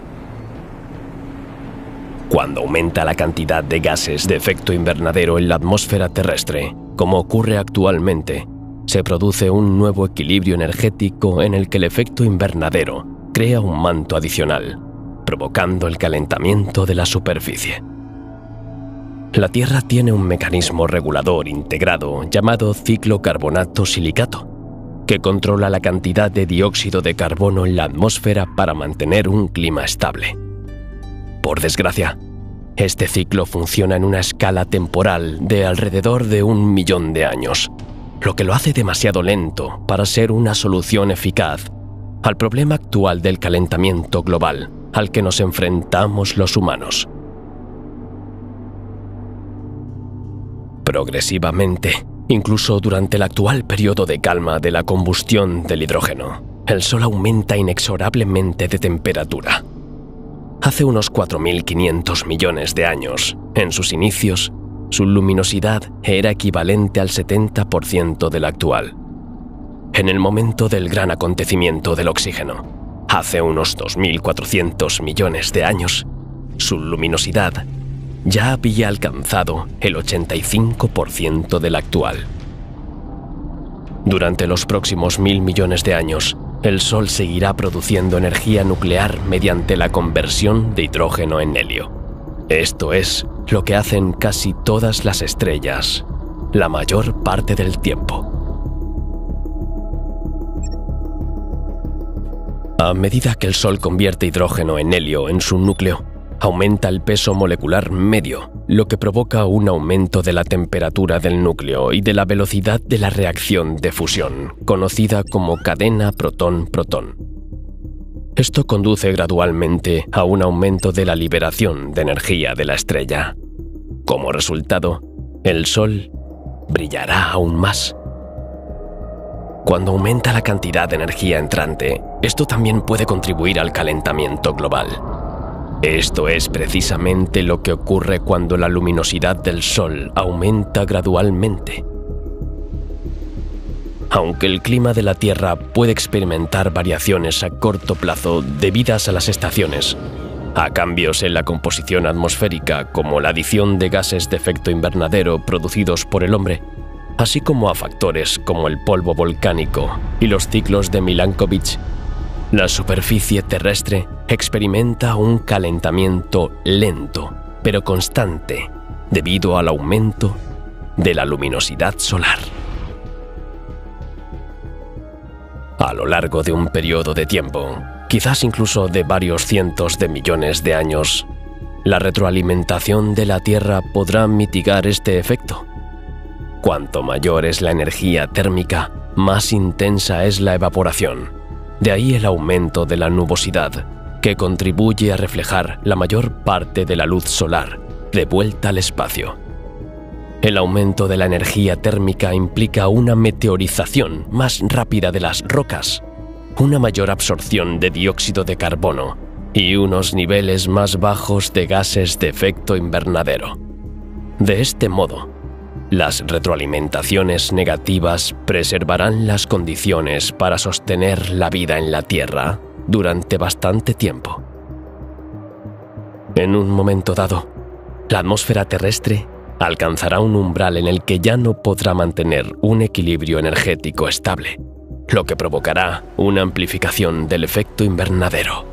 Cuando aumenta la cantidad de gases de efecto invernadero en la atmósfera terrestre, como ocurre actualmente, se produce un nuevo equilibrio energético en el que el efecto invernadero crea un manto adicional, provocando el calentamiento de la superficie. La Tierra tiene un mecanismo regulador integrado llamado ciclo carbonato-silicato, que controla la cantidad de dióxido de carbono en la atmósfera para mantener un clima estable. Por desgracia, este ciclo funciona en una escala temporal de alrededor de 1 millón de años, lo que lo hace demasiado lento para ser una solución eficaz al problema actual del calentamiento global al que nos enfrentamos los humanos. Progresivamente, incluso durante el actual periodo de calma de la combustión del hidrógeno, el Sol aumenta inexorablemente de temperatura. Hace unos 4.500 millones de años, en sus inicios, su luminosidad era equivalente al 70% de la actual. En el momento del gran acontecimiento del oxígeno, hace unos 2.400 millones de años, su luminosidad ya había alcanzado el 85% de la actual. Durante los próximos 1.000 millones de años, el Sol seguirá produciendo energía nuclear mediante la conversión de hidrógeno en helio. Esto es lo que hacen casi todas las estrellas la mayor parte del tiempo. A medida que el Sol convierte hidrógeno en helio en su núcleo, aumenta el peso molecular medio, lo que provoca un aumento de la temperatura del núcleo y de la velocidad de la reacción de fusión, conocida como cadena protón-protón. Esto conduce gradualmente a un aumento de la liberación de energía de la estrella. Como resultado, el Sol brillará aún más. Cuando aumenta la cantidad de energía entrante, esto también puede contribuir al calentamiento global. Esto es precisamente lo que ocurre cuando la luminosidad del Sol aumenta gradualmente. Aunque el clima de la Tierra puede experimentar variaciones a corto plazo debidas a las estaciones, a cambios en la composición atmosférica como la adición de gases de efecto invernadero producidos por el hombre, así como a factores como el polvo volcánico y los ciclos de Milankovitch, la superficie terrestre experimenta un calentamiento lento, pero constante, debido al aumento de la luminosidad solar. A lo largo de un periodo de tiempo, quizás incluso de varios cientos de millones de años, la retroalimentación de la Tierra podrá mitigar este efecto. Cuanto mayor es la energía térmica, más intensa es la evaporación. De ahí el aumento de la nubosidad, que contribuye a reflejar la mayor parte de la luz solar de vuelta al espacio. El aumento de la energía térmica implica una meteorización más rápida de las rocas, una mayor absorción de dióxido de carbono y unos niveles más bajos de gases de efecto invernadero. De este modo, las retroalimentaciones negativas preservarán las condiciones para sostener la vida en la Tierra durante bastante tiempo. En un momento dado, la atmósfera terrestre alcanzará un umbral en el que ya no podrá mantener un equilibrio energético estable, lo que provocará una amplificación del efecto invernadero.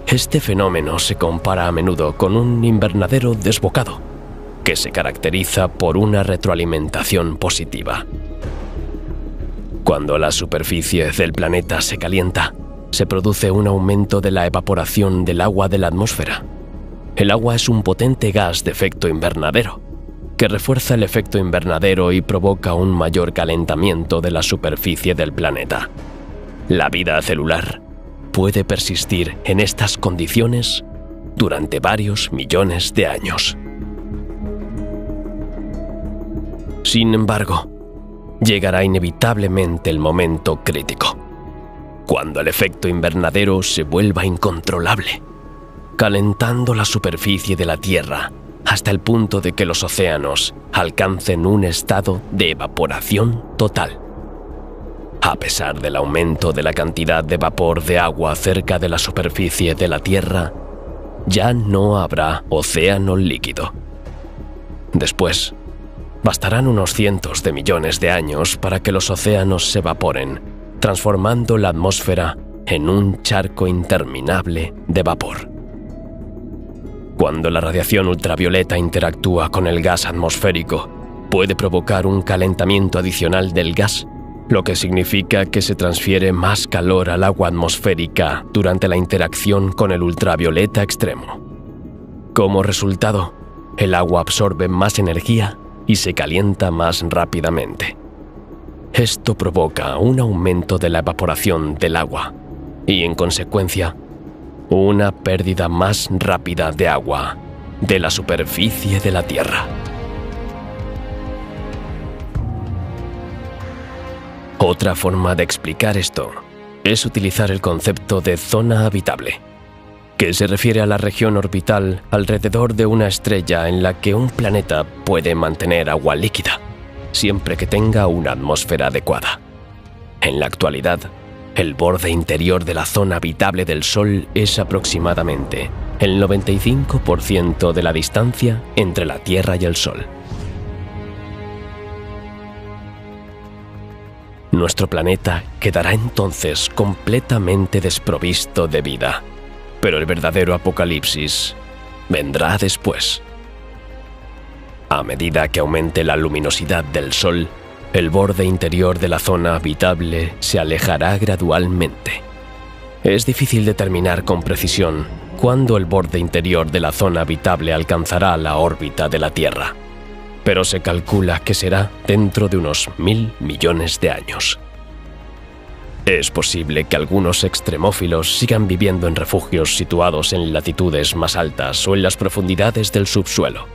Este fenómeno se compara a menudo con un invernadero desbocado, que se caracteriza por una retroalimentación positiva. Cuando la superficie del planeta se calienta, se produce un aumento de la evaporación del agua de la atmósfera. El agua es un potente gas de efecto invernadero, que refuerza el efecto invernadero y provoca un mayor calentamiento de la superficie del planeta. La vida celular puede persistir en estas condiciones durante varios millones de años. Sin embargo, llegará inevitablemente el momento crítico, cuando el efecto invernadero se vuelva incontrolable, calentando la superficie de la Tierra hasta el punto de que los océanos alcancen un estado de evaporación total. A pesar del aumento de la cantidad de vapor de agua cerca de la superficie de la Tierra, ya no habrá océano líquido. Después, bastarán unos cientos de millones de años para que los océanos se evaporen, transformando la atmósfera en un charco interminable de vapor. Cuando la radiación ultravioleta interactúa con el gas atmosférico, puede provocar un calentamiento adicional del gas, lo que significa que se transfiere más calor al agua atmosférica durante la interacción con el ultravioleta extremo. Como resultado, el agua absorbe más energía y se calienta más rápidamente. Esto provoca un aumento de la evaporación del agua y, en consecuencia, una pérdida más rápida de agua de la superficie de la Tierra. Otra forma de explicar esto es utilizar el concepto de zona habitable, que se refiere a la región orbital alrededor de una estrella en la que un planeta puede mantener agua líquida, siempre que tenga una atmósfera adecuada. En la actualidad, el borde interior de la zona habitable del Sol es aproximadamente el 95% de la distancia entre la Tierra y el Sol. Nuestro planeta quedará entonces completamente desprovisto de vida, pero el verdadero apocalipsis vendrá después. A medida que aumente la luminosidad del Sol, el borde interior de la zona habitable se alejará gradualmente. Es difícil determinar con precisión cuándo el borde interior de la zona habitable alcanzará la órbita de la Tierra, pero se calcula que será dentro de unos 1000 millones de años. Es posible que algunos extremófilos sigan viviendo en refugios situados en latitudes más altas o en las profundidades del subsuelo,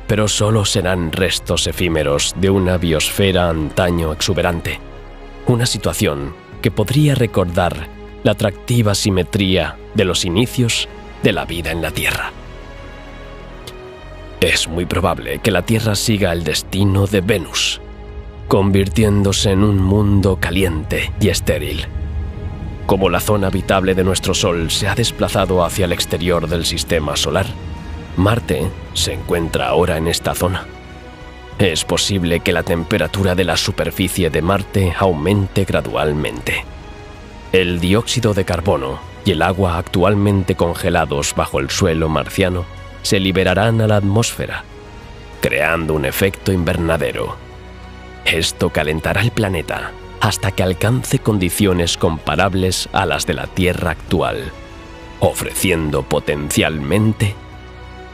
pero solo serán restos efímeros de una biosfera antaño exuberante, una situación que podría recordar la atractiva simetría de los inicios de la vida en la Tierra. Es muy probable que la Tierra siga el destino de Venus, convirtiéndose en un mundo caliente y estéril. Como la zona habitable de nuestro Sol se ha desplazado hacia el exterior del sistema solar, Marte se encuentra ahora en esta zona. Es posible que la temperatura de la superficie de Marte aumente gradualmente. El dióxido de carbono y el agua actualmente congelados bajo el suelo marciano se liberarán a la atmósfera, creando un efecto invernadero. Esto calentará el planeta hasta que alcance condiciones comparables a las de la Tierra actual, ofreciendo potencialmente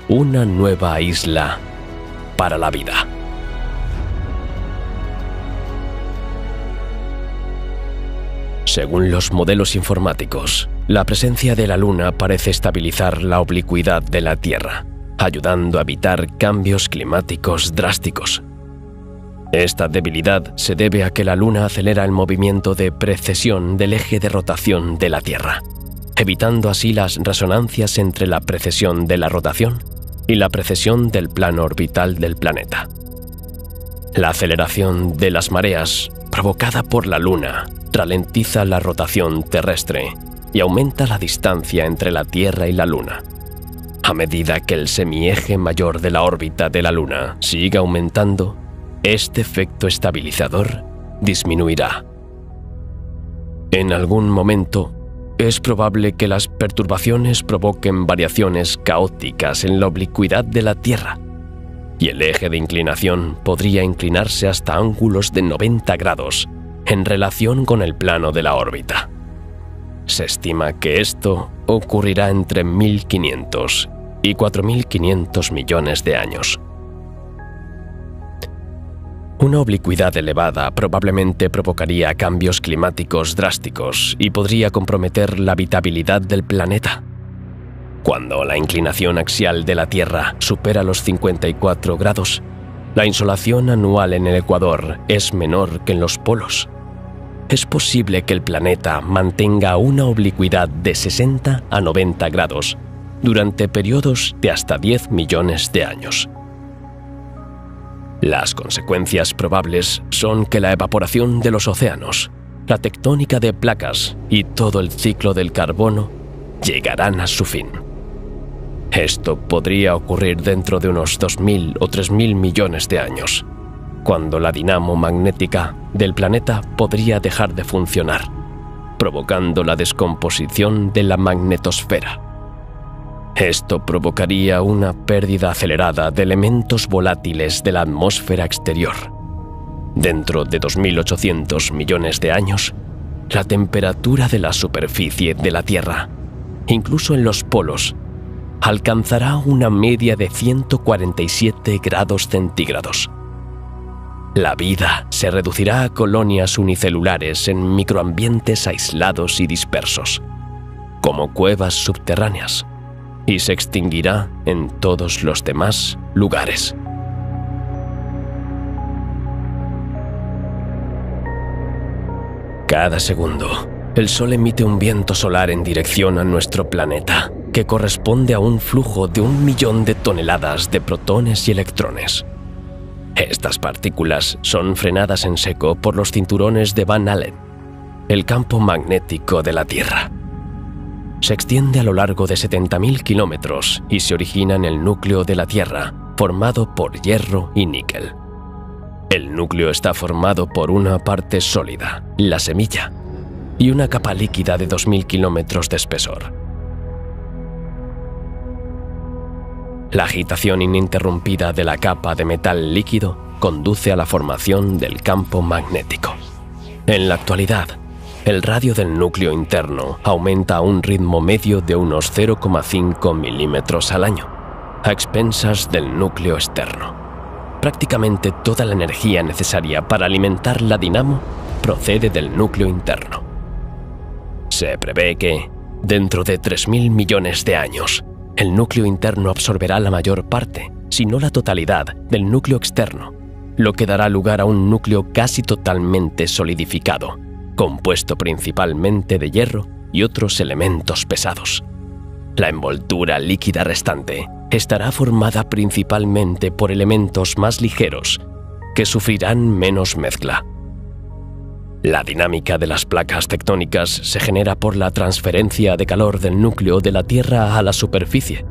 una nueva isla para la vida. Según los modelos informáticos, la presencia de la Luna parece estabilizar la oblicuidad de la Tierra, ayudando a evitar cambios climáticos drásticos. Esta debilidad se debe a que la Luna acelera el movimiento de precesión del eje de rotación de la Tierra, evitando así las resonancias entre la precesión de la rotación y la precesión del plano orbital del planeta. La aceleración de las mareas provocada por la Luna ralentiza la rotación terrestre y aumenta la distancia entre la Tierra y la Luna. A medida que el semieje mayor de la órbita de la Luna siga aumentando, este efecto estabilizador disminuirá. En algún momento, es probable que las perturbaciones provoquen variaciones caóticas en la oblicuidad de la Tierra, y el eje de inclinación podría inclinarse hasta ángulos de 90 grados en relación con el plano de la órbita. Se estima que esto ocurrirá entre 1.500 y 4.500 millones de años. Una oblicuidad elevada probablemente provocaría cambios climáticos drásticos y podría comprometer la habitabilidad del planeta. Cuando la inclinación axial de la Tierra supera los 54 grados, la insolación anual en el ecuador es menor que en los polos. Es posible que el planeta mantenga una oblicuidad de 60 a 90 grados durante periodos de hasta 10 millones de años. Las consecuencias probables son que la evaporación de los océanos, la tectónica de placas y todo el ciclo del carbono llegarán a su fin. Esto podría ocurrir dentro de unos 2.000 o 3.000 millones de años, cuando la dinamo magnética del planeta podría dejar de funcionar, provocando la descomposición de la magnetosfera. Esto provocaría una pérdida acelerada de elementos volátiles de la atmósfera exterior. Dentro de 2.800 millones de años, la temperatura de la superficie de la Tierra, incluso en los polos, alcanzará una media de 147 grados centígrados. La vida se reducirá a colonias unicelulares en microambientes aislados y dispersos, como cuevas subterráneas, y se extinguirá en todos los demás lugares. Cada segundo, el Sol emite un viento solar en dirección a nuestro planeta, que corresponde a un flujo de 1 millón de toneladas de protones y electrones. Estas partículas son frenadas en seco por los cinturones de Van Allen, el campo magnético de la Tierra. Se extiende a lo largo de 70.000 kilómetros y se origina en el núcleo de la Tierra, formado por hierro y níquel. El núcleo está formado por una parte sólida, la semilla, y una capa líquida de 2.000 kilómetros de espesor. La agitación ininterrumpida de la capa de metal líquido conduce a la formación del campo magnético. En la actualidad, el radio del núcleo interno aumenta a un ritmo medio de unos 0,5 milímetros al año, a expensas del núcleo externo. Prácticamente toda la energía necesaria para alimentar la dinamo procede del núcleo interno. Se prevé que, dentro de 3.000 millones de años, el núcleo interno absorberá la mayor parte, si no la totalidad, del núcleo externo, lo que dará lugar a un núcleo casi totalmente solidificado, compuesto principalmente de hierro y otros elementos pesados. La envoltura líquida restante estará formada principalmente por elementos más ligeros, que sufrirán menos mezcla. La dinámica de las placas tectónicas se genera por la transferencia de calor del núcleo de la Tierra a la superficie.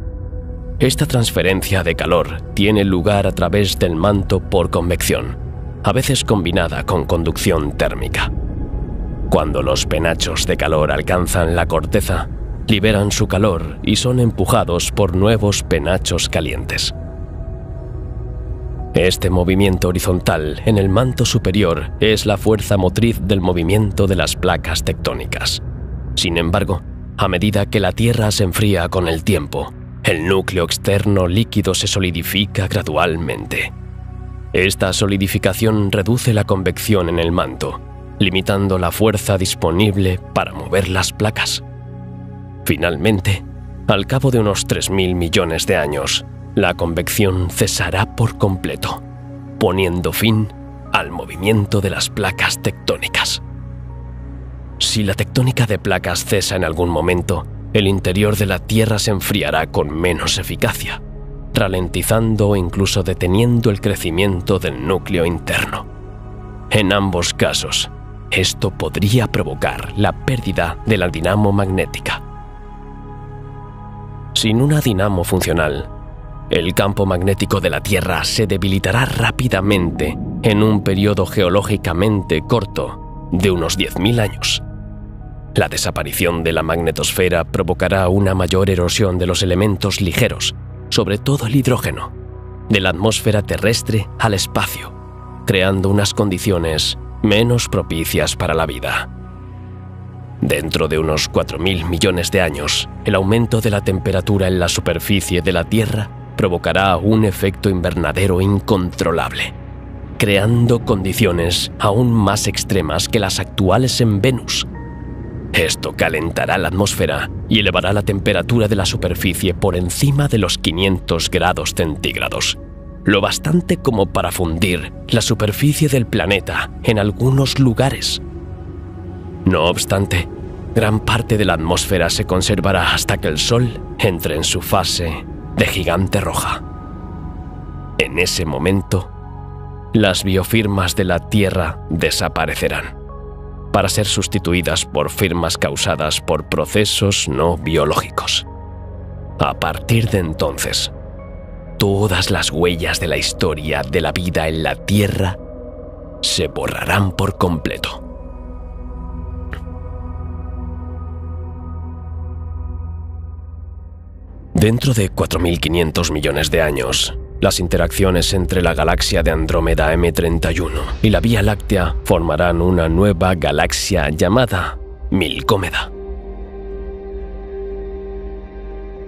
Esta transferencia de calor tiene lugar a través del manto por convección, a veces combinada con conducción térmica. Cuando los penachos de calor alcanzan la corteza, liberan su calor y son empujados por nuevos penachos calientes. Este movimiento horizontal en el manto superior es la fuerza motriz del movimiento de las placas tectónicas. Sin embargo, a medida que la Tierra se enfría con el tiempo, el núcleo externo líquido se solidifica gradualmente. Esta solidificación reduce la convección en el manto, limitando la fuerza disponible para mover las placas. Finalmente, al cabo de unos 3.000 millones de años, la convección cesará por completo, poniendo fin al movimiento de las placas tectónicas. Si la tectónica de placas cesa en algún momento, el interior de la Tierra se enfriará con menos eficacia, ralentizando o incluso deteniendo el crecimiento del núcleo interno. En ambos casos, esto podría provocar la pérdida de la dinamo magnética. Sin una dinamo funcional, el campo magnético de la Tierra se debilitará rápidamente en un periodo geológicamente corto de unos 10.000 años. La desaparición de la magnetosfera provocará una mayor erosión de los elementos ligeros, sobre todo el hidrógeno, de la atmósfera terrestre al espacio, creando unas condiciones menos propicias para la vida. Dentro de unos 4.000 millones de años, el aumento de la temperatura en la superficie de la Tierra provocará un efecto invernadero incontrolable, creando condiciones aún más extremas que las actuales en Venus. Esto calentará la atmósfera y elevará la temperatura de la superficie por encima de los 500 grados centígrados, lo bastante como para fundir la superficie del planeta en algunos lugares. No obstante, gran parte de la atmósfera se conservará hasta que el Sol entre en su fase de gigante roja. En ese momento, las biofirmas de la Tierra desaparecerán, para ser sustituidas por firmas causadas por procesos no biológicos. A partir de entonces, todas las huellas de la historia de la vida en la Tierra se borrarán por completo. Dentro de 4.500 millones de años, las interacciones entre la galaxia de Andrómeda M31 y la Vía Láctea formarán una nueva galaxia llamada Milcómeda.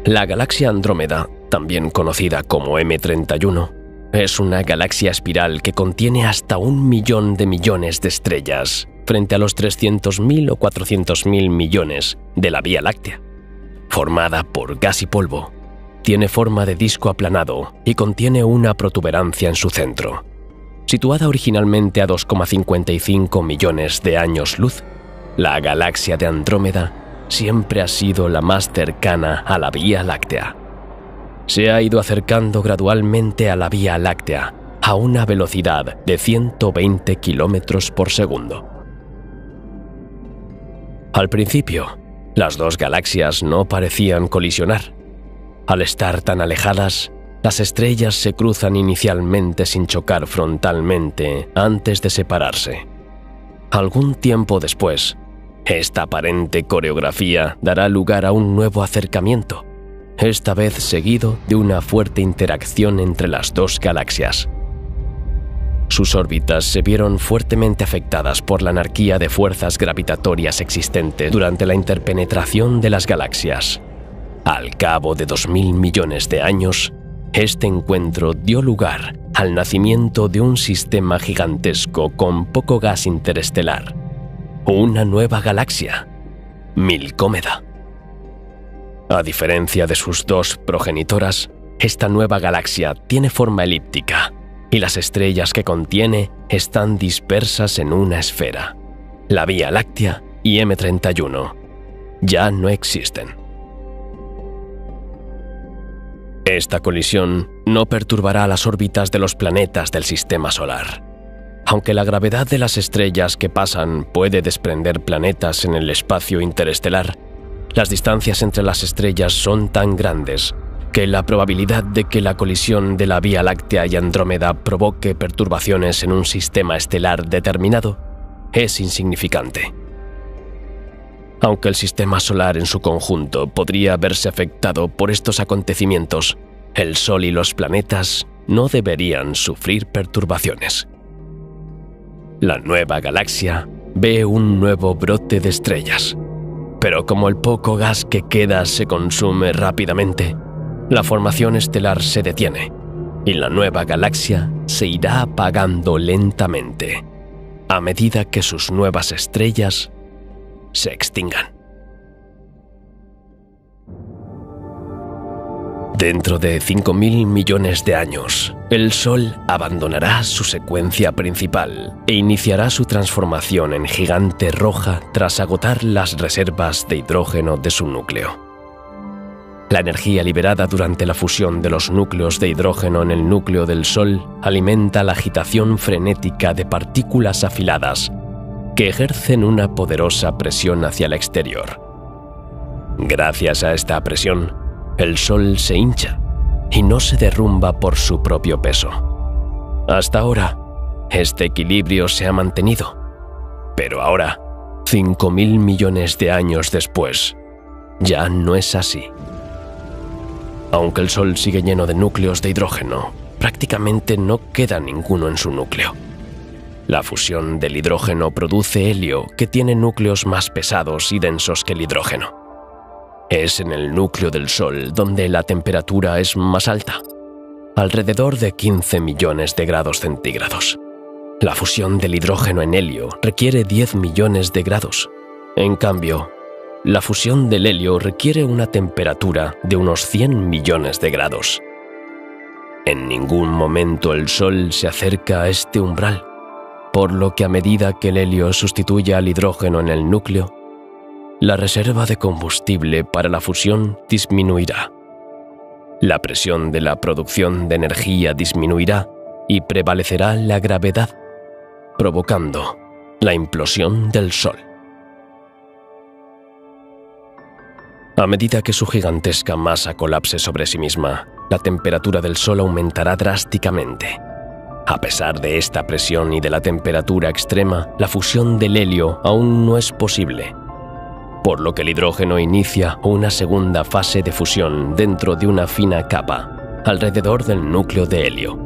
La galaxia Andrómeda, también conocida como M31, es una galaxia espiral que contiene hasta 1 millón de millones de estrellas, frente a los 300.000 o 400.000 millones de la Vía Láctea. Formada por gas y polvo, tiene forma de disco aplanado y contiene una protuberancia en su centro. Situada originalmente a 2,55 millones de años luz, la galaxia de Andrómeda siempre ha sido la más cercana a la Vía Láctea. Se ha ido acercando gradualmente a la Vía Láctea a una velocidad de 120 kilómetros por segundo. Al principio, las dos galaxias no parecían colisionar. Al estar tan alejadas, las estrellas se cruzan inicialmente sin chocar frontalmente antes de separarse. Algún tiempo después, esta aparente coreografía dará lugar a un nuevo acercamiento, esta vez seguido de una fuerte interacción entre las dos galaxias. Sus órbitas se vieron fuertemente afectadas por la anarquía de fuerzas gravitatorias existentes durante la interpenetración de las galaxias. Al cabo de 2000 millones de años, este encuentro dio lugar al nacimiento de un sistema gigantesco con poco gas interestelar, una nueva galaxia, Milcómeda. A diferencia de sus dos progenitoras, esta nueva galaxia tiene forma elíptica y las estrellas que contiene están dispersas en una esfera. La Vía Láctea y M31 ya no existen. Esta colisión no perturbará las órbitas de los planetas del Sistema Solar. Aunque la gravedad de las estrellas que pasan puede desprender planetas en el espacio interestelar, las distancias entre las estrellas son tan grandes que la probabilidad de que la colisión de la Vía Láctea y Andrómeda provoque perturbaciones en un sistema estelar determinado es insignificante. Aunque el sistema solar en su conjunto podría verse afectado por estos acontecimientos, el Sol y los planetas no deberían sufrir perturbaciones. La nueva galaxia ve un nuevo brote de estrellas, pero como el poco gas que queda se consume rápidamente, la formación estelar se detiene y la nueva galaxia se irá apagando lentamente a medida que sus nuevas estrellas se extingan. Dentro de 5.000 millones de años, el Sol abandonará su secuencia principal e iniciará su transformación en gigante roja tras agotar las reservas de hidrógeno de su núcleo. La energía liberada durante la fusión de los núcleos de hidrógeno en el núcleo del Sol alimenta la agitación frenética de partículas afiladas que ejercen una poderosa presión hacia el exterior. Gracias a esta presión, el Sol se hincha y no se derrumba por su propio peso. Hasta ahora, este equilibrio se ha mantenido, pero ahora, 5.000 millones de años después, ya no es así. Aunque el Sol sigue lleno de núcleos de hidrógeno, prácticamente no queda ninguno en su núcleo. La fusión del hidrógeno produce helio, que tiene núcleos más pesados y densos que el hidrógeno. Es en el núcleo del Sol donde la temperatura es más alta, alrededor de 15 millones de grados centígrados. La fusión del hidrógeno en helio requiere 10 millones de grados. En cambio, la fusión del helio requiere una temperatura de unos 100 millones de grados. En ningún momento el Sol se acerca a este umbral, por lo que a medida que el helio sustituye al hidrógeno en el núcleo, la reserva de combustible para la fusión disminuirá. La presión de la producción de energía disminuirá y prevalecerá la gravedad, provocando la implosión del Sol. A medida que su gigantesca masa colapse sobre sí misma, la temperatura del Sol aumentará drásticamente. A pesar de esta presión y de la temperatura extrema, la fusión del helio aún no es posible, por lo que el hidrógeno inicia una segunda fase de fusión dentro de una fina capa, alrededor del núcleo de helio.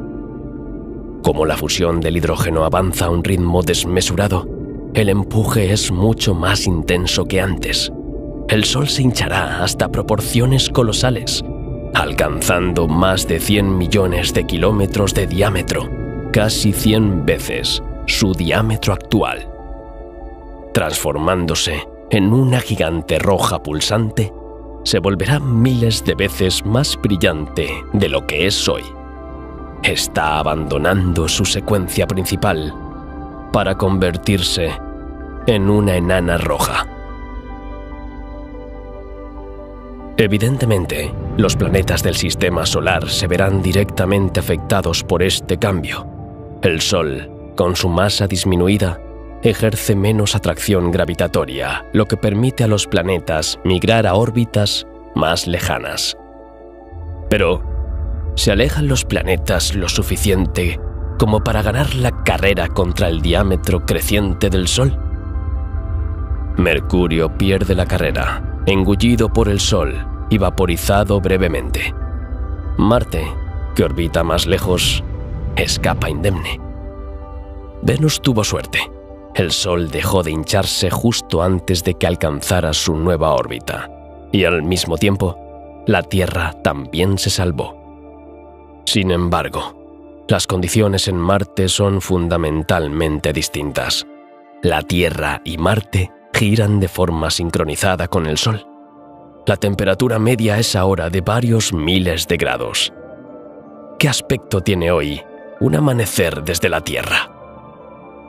Como la fusión del hidrógeno avanza a un ritmo desmesurado, el empuje es mucho más intenso que antes. El Sol se hinchará hasta proporciones colosales, alcanzando más de 100 millones de kilómetros de diámetro, casi 100 veces su diámetro actual. Transformándose en una gigante roja pulsante, se volverá miles de veces más brillante de lo que es hoy. Está abandonando su secuencia principal para convertirse en una enana roja. Evidentemente, los planetas del Sistema Solar se verán directamente afectados por este cambio. El Sol, con su masa disminuida, ejerce menos atracción gravitatoria, lo que permite a los planetas migrar a órbitas más lejanas. Pero, ¿se alejan los planetas lo suficiente como para ganar la carrera contra el diámetro creciente del Sol? Mercurio pierde la carrera, engullido por el Sol, y vaporizado brevemente. Marte, que orbita más lejos, escapa indemne. Venus tuvo suerte. El Sol dejó de hincharse justo antes de que alcanzara su nueva órbita, y al mismo tiempo, la Tierra también se salvó. Sin embargo, las condiciones en Marte son fundamentalmente distintas. La Tierra y Marte giran de forma sincronizada con el Sol. La temperatura media es ahora de varios miles de grados. ¿Qué aspecto tiene hoy un amanecer desde la Tierra?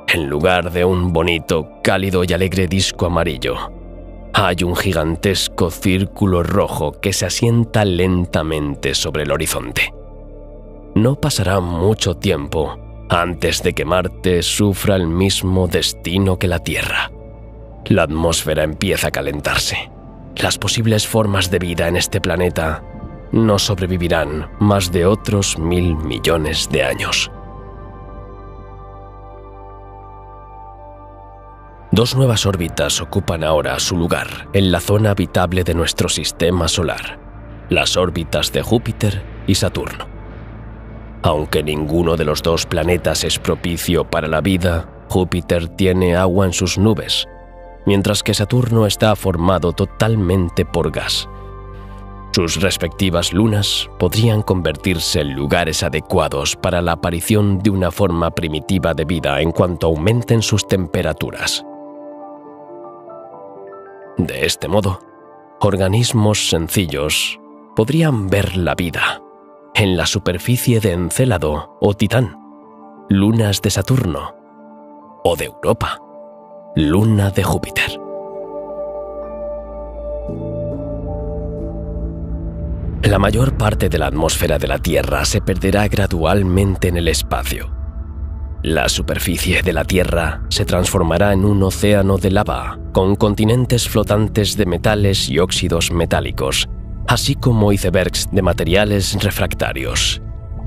En lugar de un bonito, cálido y alegre disco amarillo, hay un gigantesco círculo rojo que se asienta lentamente sobre el horizonte. No pasará mucho tiempo antes de que Marte sufra el mismo destino que la Tierra. La atmósfera empieza a calentarse. Las posibles formas de vida en este planeta no sobrevivirán más de otros 1.000 millones de años. Dos nuevas órbitas ocupan ahora su lugar en la zona habitable de nuestro sistema solar, las órbitas de Júpiter y Saturno. Aunque ninguno de los dos planetas es propicio para la vida, Júpiter tiene agua en sus nubes, mientras que Saturno está formado totalmente por gas. Sus respectivas lunas podrían convertirse en lugares adecuados para la aparición de una forma primitiva de vida en cuanto aumenten sus temperaturas. De este modo, organismos sencillos podrían ver la vida en la superficie de Encélado o Titán, lunas de Saturno, o de Europa, luna de Júpiter. La mayor parte de la atmósfera de la Tierra se perderá gradualmente en el espacio. La superficie de la Tierra se transformará en un océano de lava, con continentes flotantes de metales y óxidos metálicos, así como icebergs de materiales refractarios.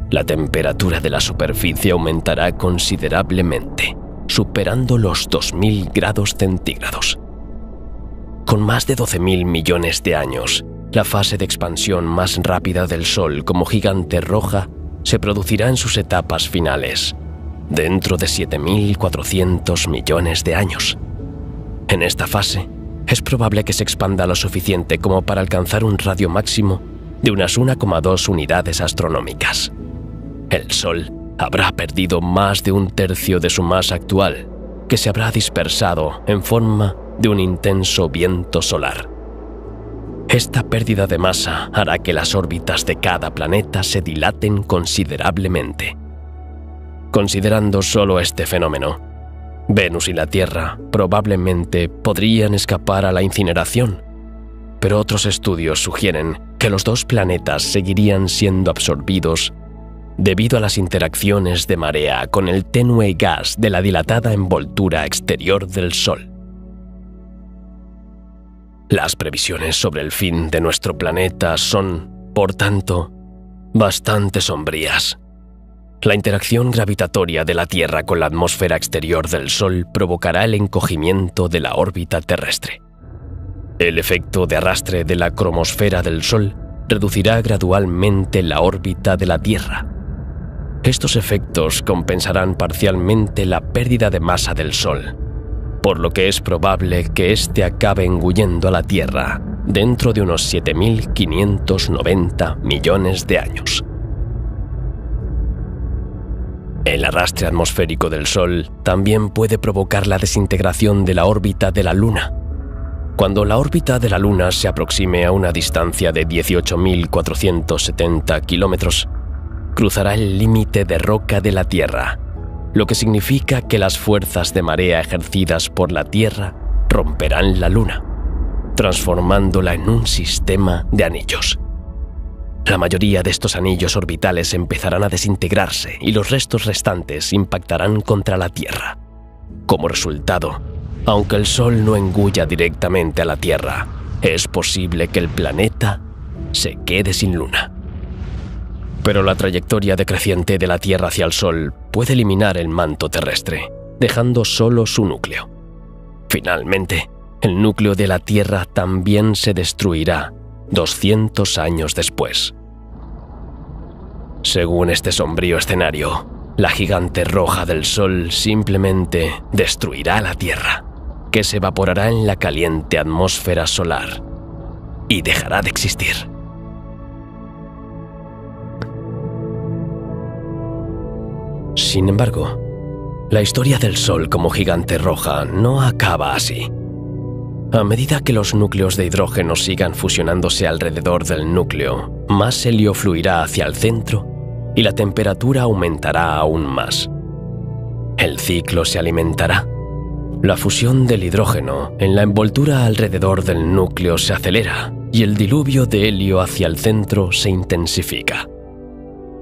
La temperatura de la superficie aumentará considerablemente, superando los 2.000 grados centígrados. Con más de 12.000 millones de años, la fase de expansión más rápida del Sol como gigante roja se producirá en sus etapas finales, dentro de 7.400 millones de años. En esta fase, es probable que se expanda lo suficiente como para alcanzar un radio máximo de unas 1,2 unidades astronómicas. El Sol habrá perdido más de un tercio de su masa actual, que se habrá dispersado en forma de un intenso viento solar. Esta pérdida de masa hará que las órbitas de cada planeta se dilaten considerablemente. Considerando solo este fenómeno, Venus y la Tierra probablemente podrían escapar a la incineración, pero otros estudios sugieren que los dos planetas seguirían siendo absorbidos debido a las interacciones de marea con el tenue gas de la dilatada envoltura exterior del Sol. Las previsiones sobre el fin de nuestro planeta son, por tanto, bastante sombrías. La interacción gravitatoria de la Tierra con la atmósfera exterior del Sol provocará el encogimiento de la órbita terrestre. El efecto de arrastre de la cromosfera del Sol reducirá gradualmente la órbita de la Tierra. Estos efectos compensarán parcialmente la pérdida de masa del Sol, por lo que es probable que éste acabe engullendo a la Tierra dentro de unos 7.590 millones de años. El arrastre atmosférico del Sol también puede provocar la desintegración de la órbita de la Luna. Cuando la órbita de la Luna se aproxime a una distancia de 18.470 kilómetros, cruzará el límite de roca de la Tierra, lo que significa que las fuerzas de marea ejercidas por la Tierra romperán la Luna, transformándola en un sistema de anillos. La mayoría de estos anillos orbitales empezarán a desintegrarse y los restos restantes impactarán contra la Tierra. Como resultado, aunque el Sol no engulla directamente a la Tierra, es posible que el planeta se quede sin luna. Pero la trayectoria decreciente de la Tierra hacia el Sol puede eliminar el manto terrestre, dejando solo su núcleo. Finalmente, el núcleo de la Tierra también se destruirá 200 años después. Según este sombrío escenario, la gigante roja del Sol simplemente destruirá la Tierra, que se evaporará en la caliente atmósfera solar y dejará de existir. Sin embargo, la historia del Sol como gigante roja no acaba así. A medida que los núcleos de hidrógeno sigan fusionándose alrededor del núcleo, más helio fluirá hacia el centro y la temperatura aumentará aún más. El ciclo se alimentará. La fusión del hidrógeno en la envoltura alrededor del núcleo se acelera y el diluvio de helio hacia el centro se intensifica.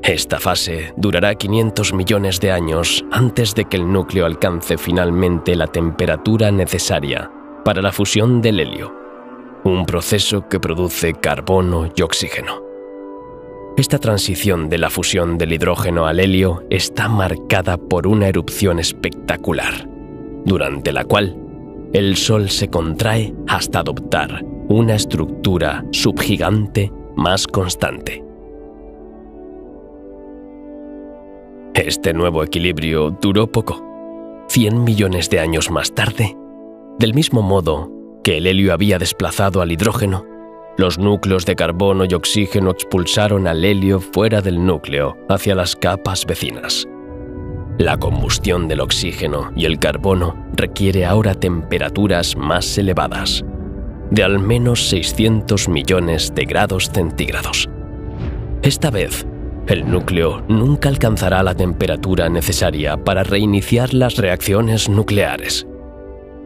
Esta fase durará 500 millones de años antes de que el núcleo alcance finalmente la temperatura necesaria para la fusión del helio, un proceso que produce carbono y oxígeno. Esta transición de la fusión del hidrógeno al helio está marcada por una erupción espectacular, durante la cual el Sol se contrae hasta adoptar una estructura subgigante más constante. Este nuevo equilibrio duró poco. 100 millones de años más tarde, del mismo modo que el helio había desplazado al hidrógeno, los núcleos de carbono y oxígeno expulsaron al helio fuera del núcleo hacia las capas vecinas. La combustión del oxígeno y el carbono requiere ahora temperaturas más elevadas, de al menos 600 millones de grados centígrados. Esta vez, el núcleo nunca alcanzará la temperatura necesaria para reiniciar las reacciones nucleares.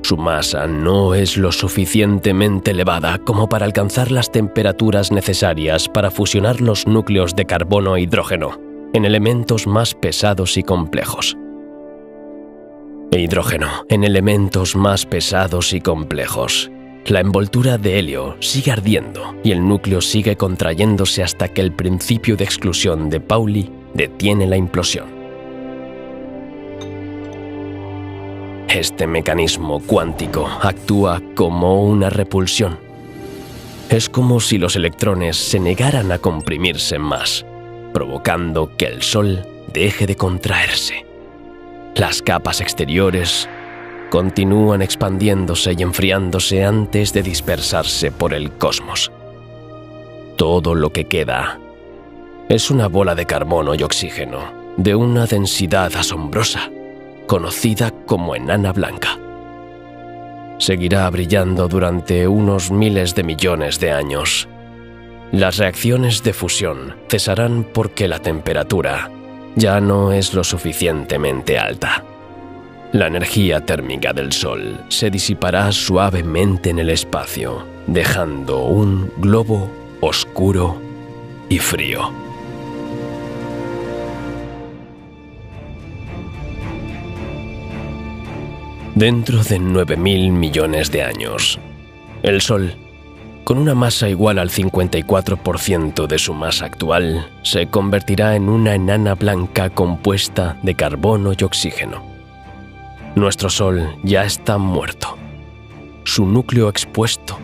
Su masa no es lo suficientemente elevada como para alcanzar las temperaturas necesarias para fusionar los núcleos de carbono e hidrógeno en elementos más pesados y complejos. Hidrógeno en elementos más pesados y complejos. La envoltura de helio sigue ardiendo y el núcleo sigue contrayéndose hasta que el principio de exclusión de Pauli detiene la implosión. Este mecanismo cuántico actúa como una repulsión. Es como si los electrones se negaran a comprimirse más, provocando que el Sol deje de contraerse. Las capas exteriores continúan expandiéndose y enfriándose antes de dispersarse por el cosmos. Todo lo que queda es una bola de carbono y oxígeno de una densidad asombrosa, conocida como enana blanca. Seguirá brillando durante unos miles de millones de años. Las reacciones de fusión cesarán porque la temperatura ya no es lo suficientemente alta. La energía térmica del Sol se disipará suavemente en el espacio, dejando un globo oscuro y frío. Dentro de 9.000 millones de años, el Sol, con una masa igual al 54% de su masa actual, se convertirá en una enana blanca compuesta de carbono y oxígeno. Nuestro Sol ya está muerto, su núcleo expuesto,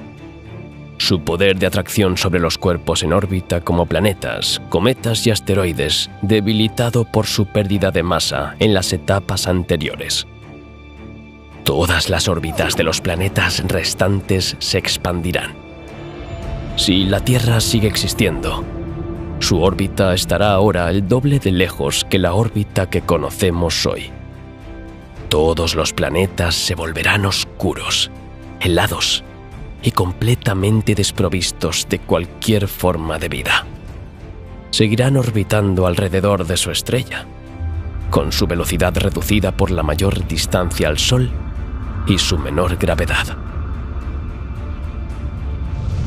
su poder de atracción sobre los cuerpos en órbita como planetas, cometas y asteroides debilitado por su pérdida de masa en las etapas anteriores. Todas las órbitas de los planetas restantes se expandirán. Si la Tierra sigue existiendo, su órbita estará ahora el doble de lejos que la órbita que conocemos hoy. Todos los planetas se volverán oscuros, helados y completamente desprovistos de cualquier forma de vida. Seguirán orbitando alrededor de su estrella, con su velocidad reducida por la mayor distancia al Sol y su menor gravedad.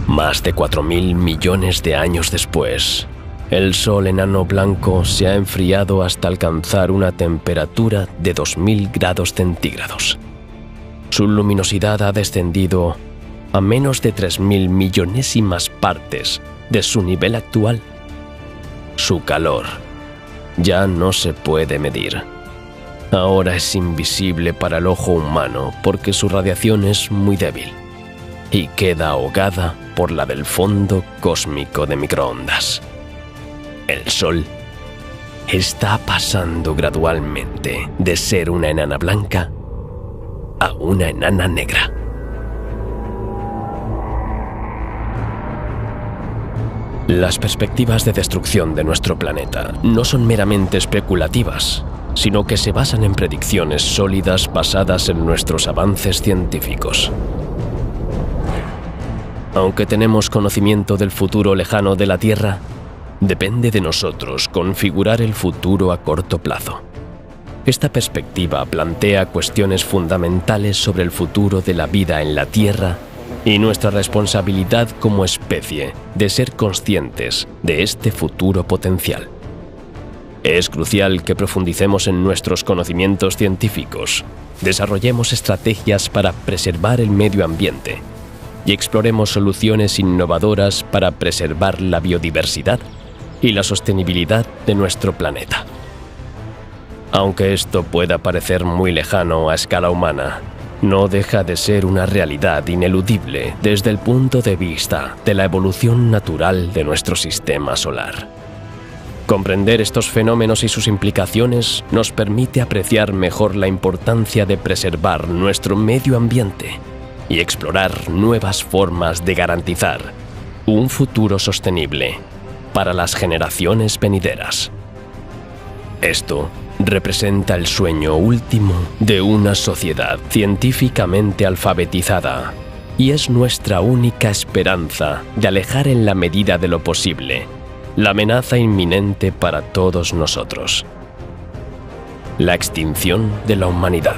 Más de 4.000 millones de años después, el Sol enano blanco se ha enfriado hasta alcanzar una temperatura de 2.000 grados centígrados. Su luminosidad ha descendido a menos de 3.000 millonésimas partes de su nivel actual. Su calor ya no se puede medir. Ahora es invisible para el ojo humano porque su radiación es muy débil y queda ahogada por la del fondo cósmico de microondas. El Sol está pasando gradualmente de ser una enana blanca a una enana negra. Las perspectivas de destrucción de nuestro planeta no son meramente especulativas, sino que se basan en predicciones sólidas basadas en nuestros avances científicos. Aunque tenemos conocimiento del futuro lejano de la Tierra, depende de nosotros configurar el futuro a corto plazo. Esta perspectiva plantea cuestiones fundamentales sobre el futuro de la vida en la Tierra y nuestra responsabilidad como especie de ser conscientes de este futuro potencial. Es crucial que profundicemos en nuestros conocimientos científicos, desarrollemos estrategias para preservar el medio ambiente y exploremos soluciones innovadoras para preservar la biodiversidad y la sostenibilidad de nuestro planeta. Aunque esto pueda parecer muy lejano a escala humana, no deja de ser una realidad ineludible desde el punto de vista de la evolución natural de nuestro sistema solar. Comprender estos fenómenos y sus implicaciones nos permite apreciar mejor la importancia de preservar nuestro medio ambiente y explorar nuevas formas de garantizar un futuro sostenible para las generaciones venideras. Esto representa el sueño último de una sociedad científicamente alfabetizada y es nuestra única esperanza de alejar en la medida de lo posible la amenaza inminente para todos nosotros: la extinción de la humanidad.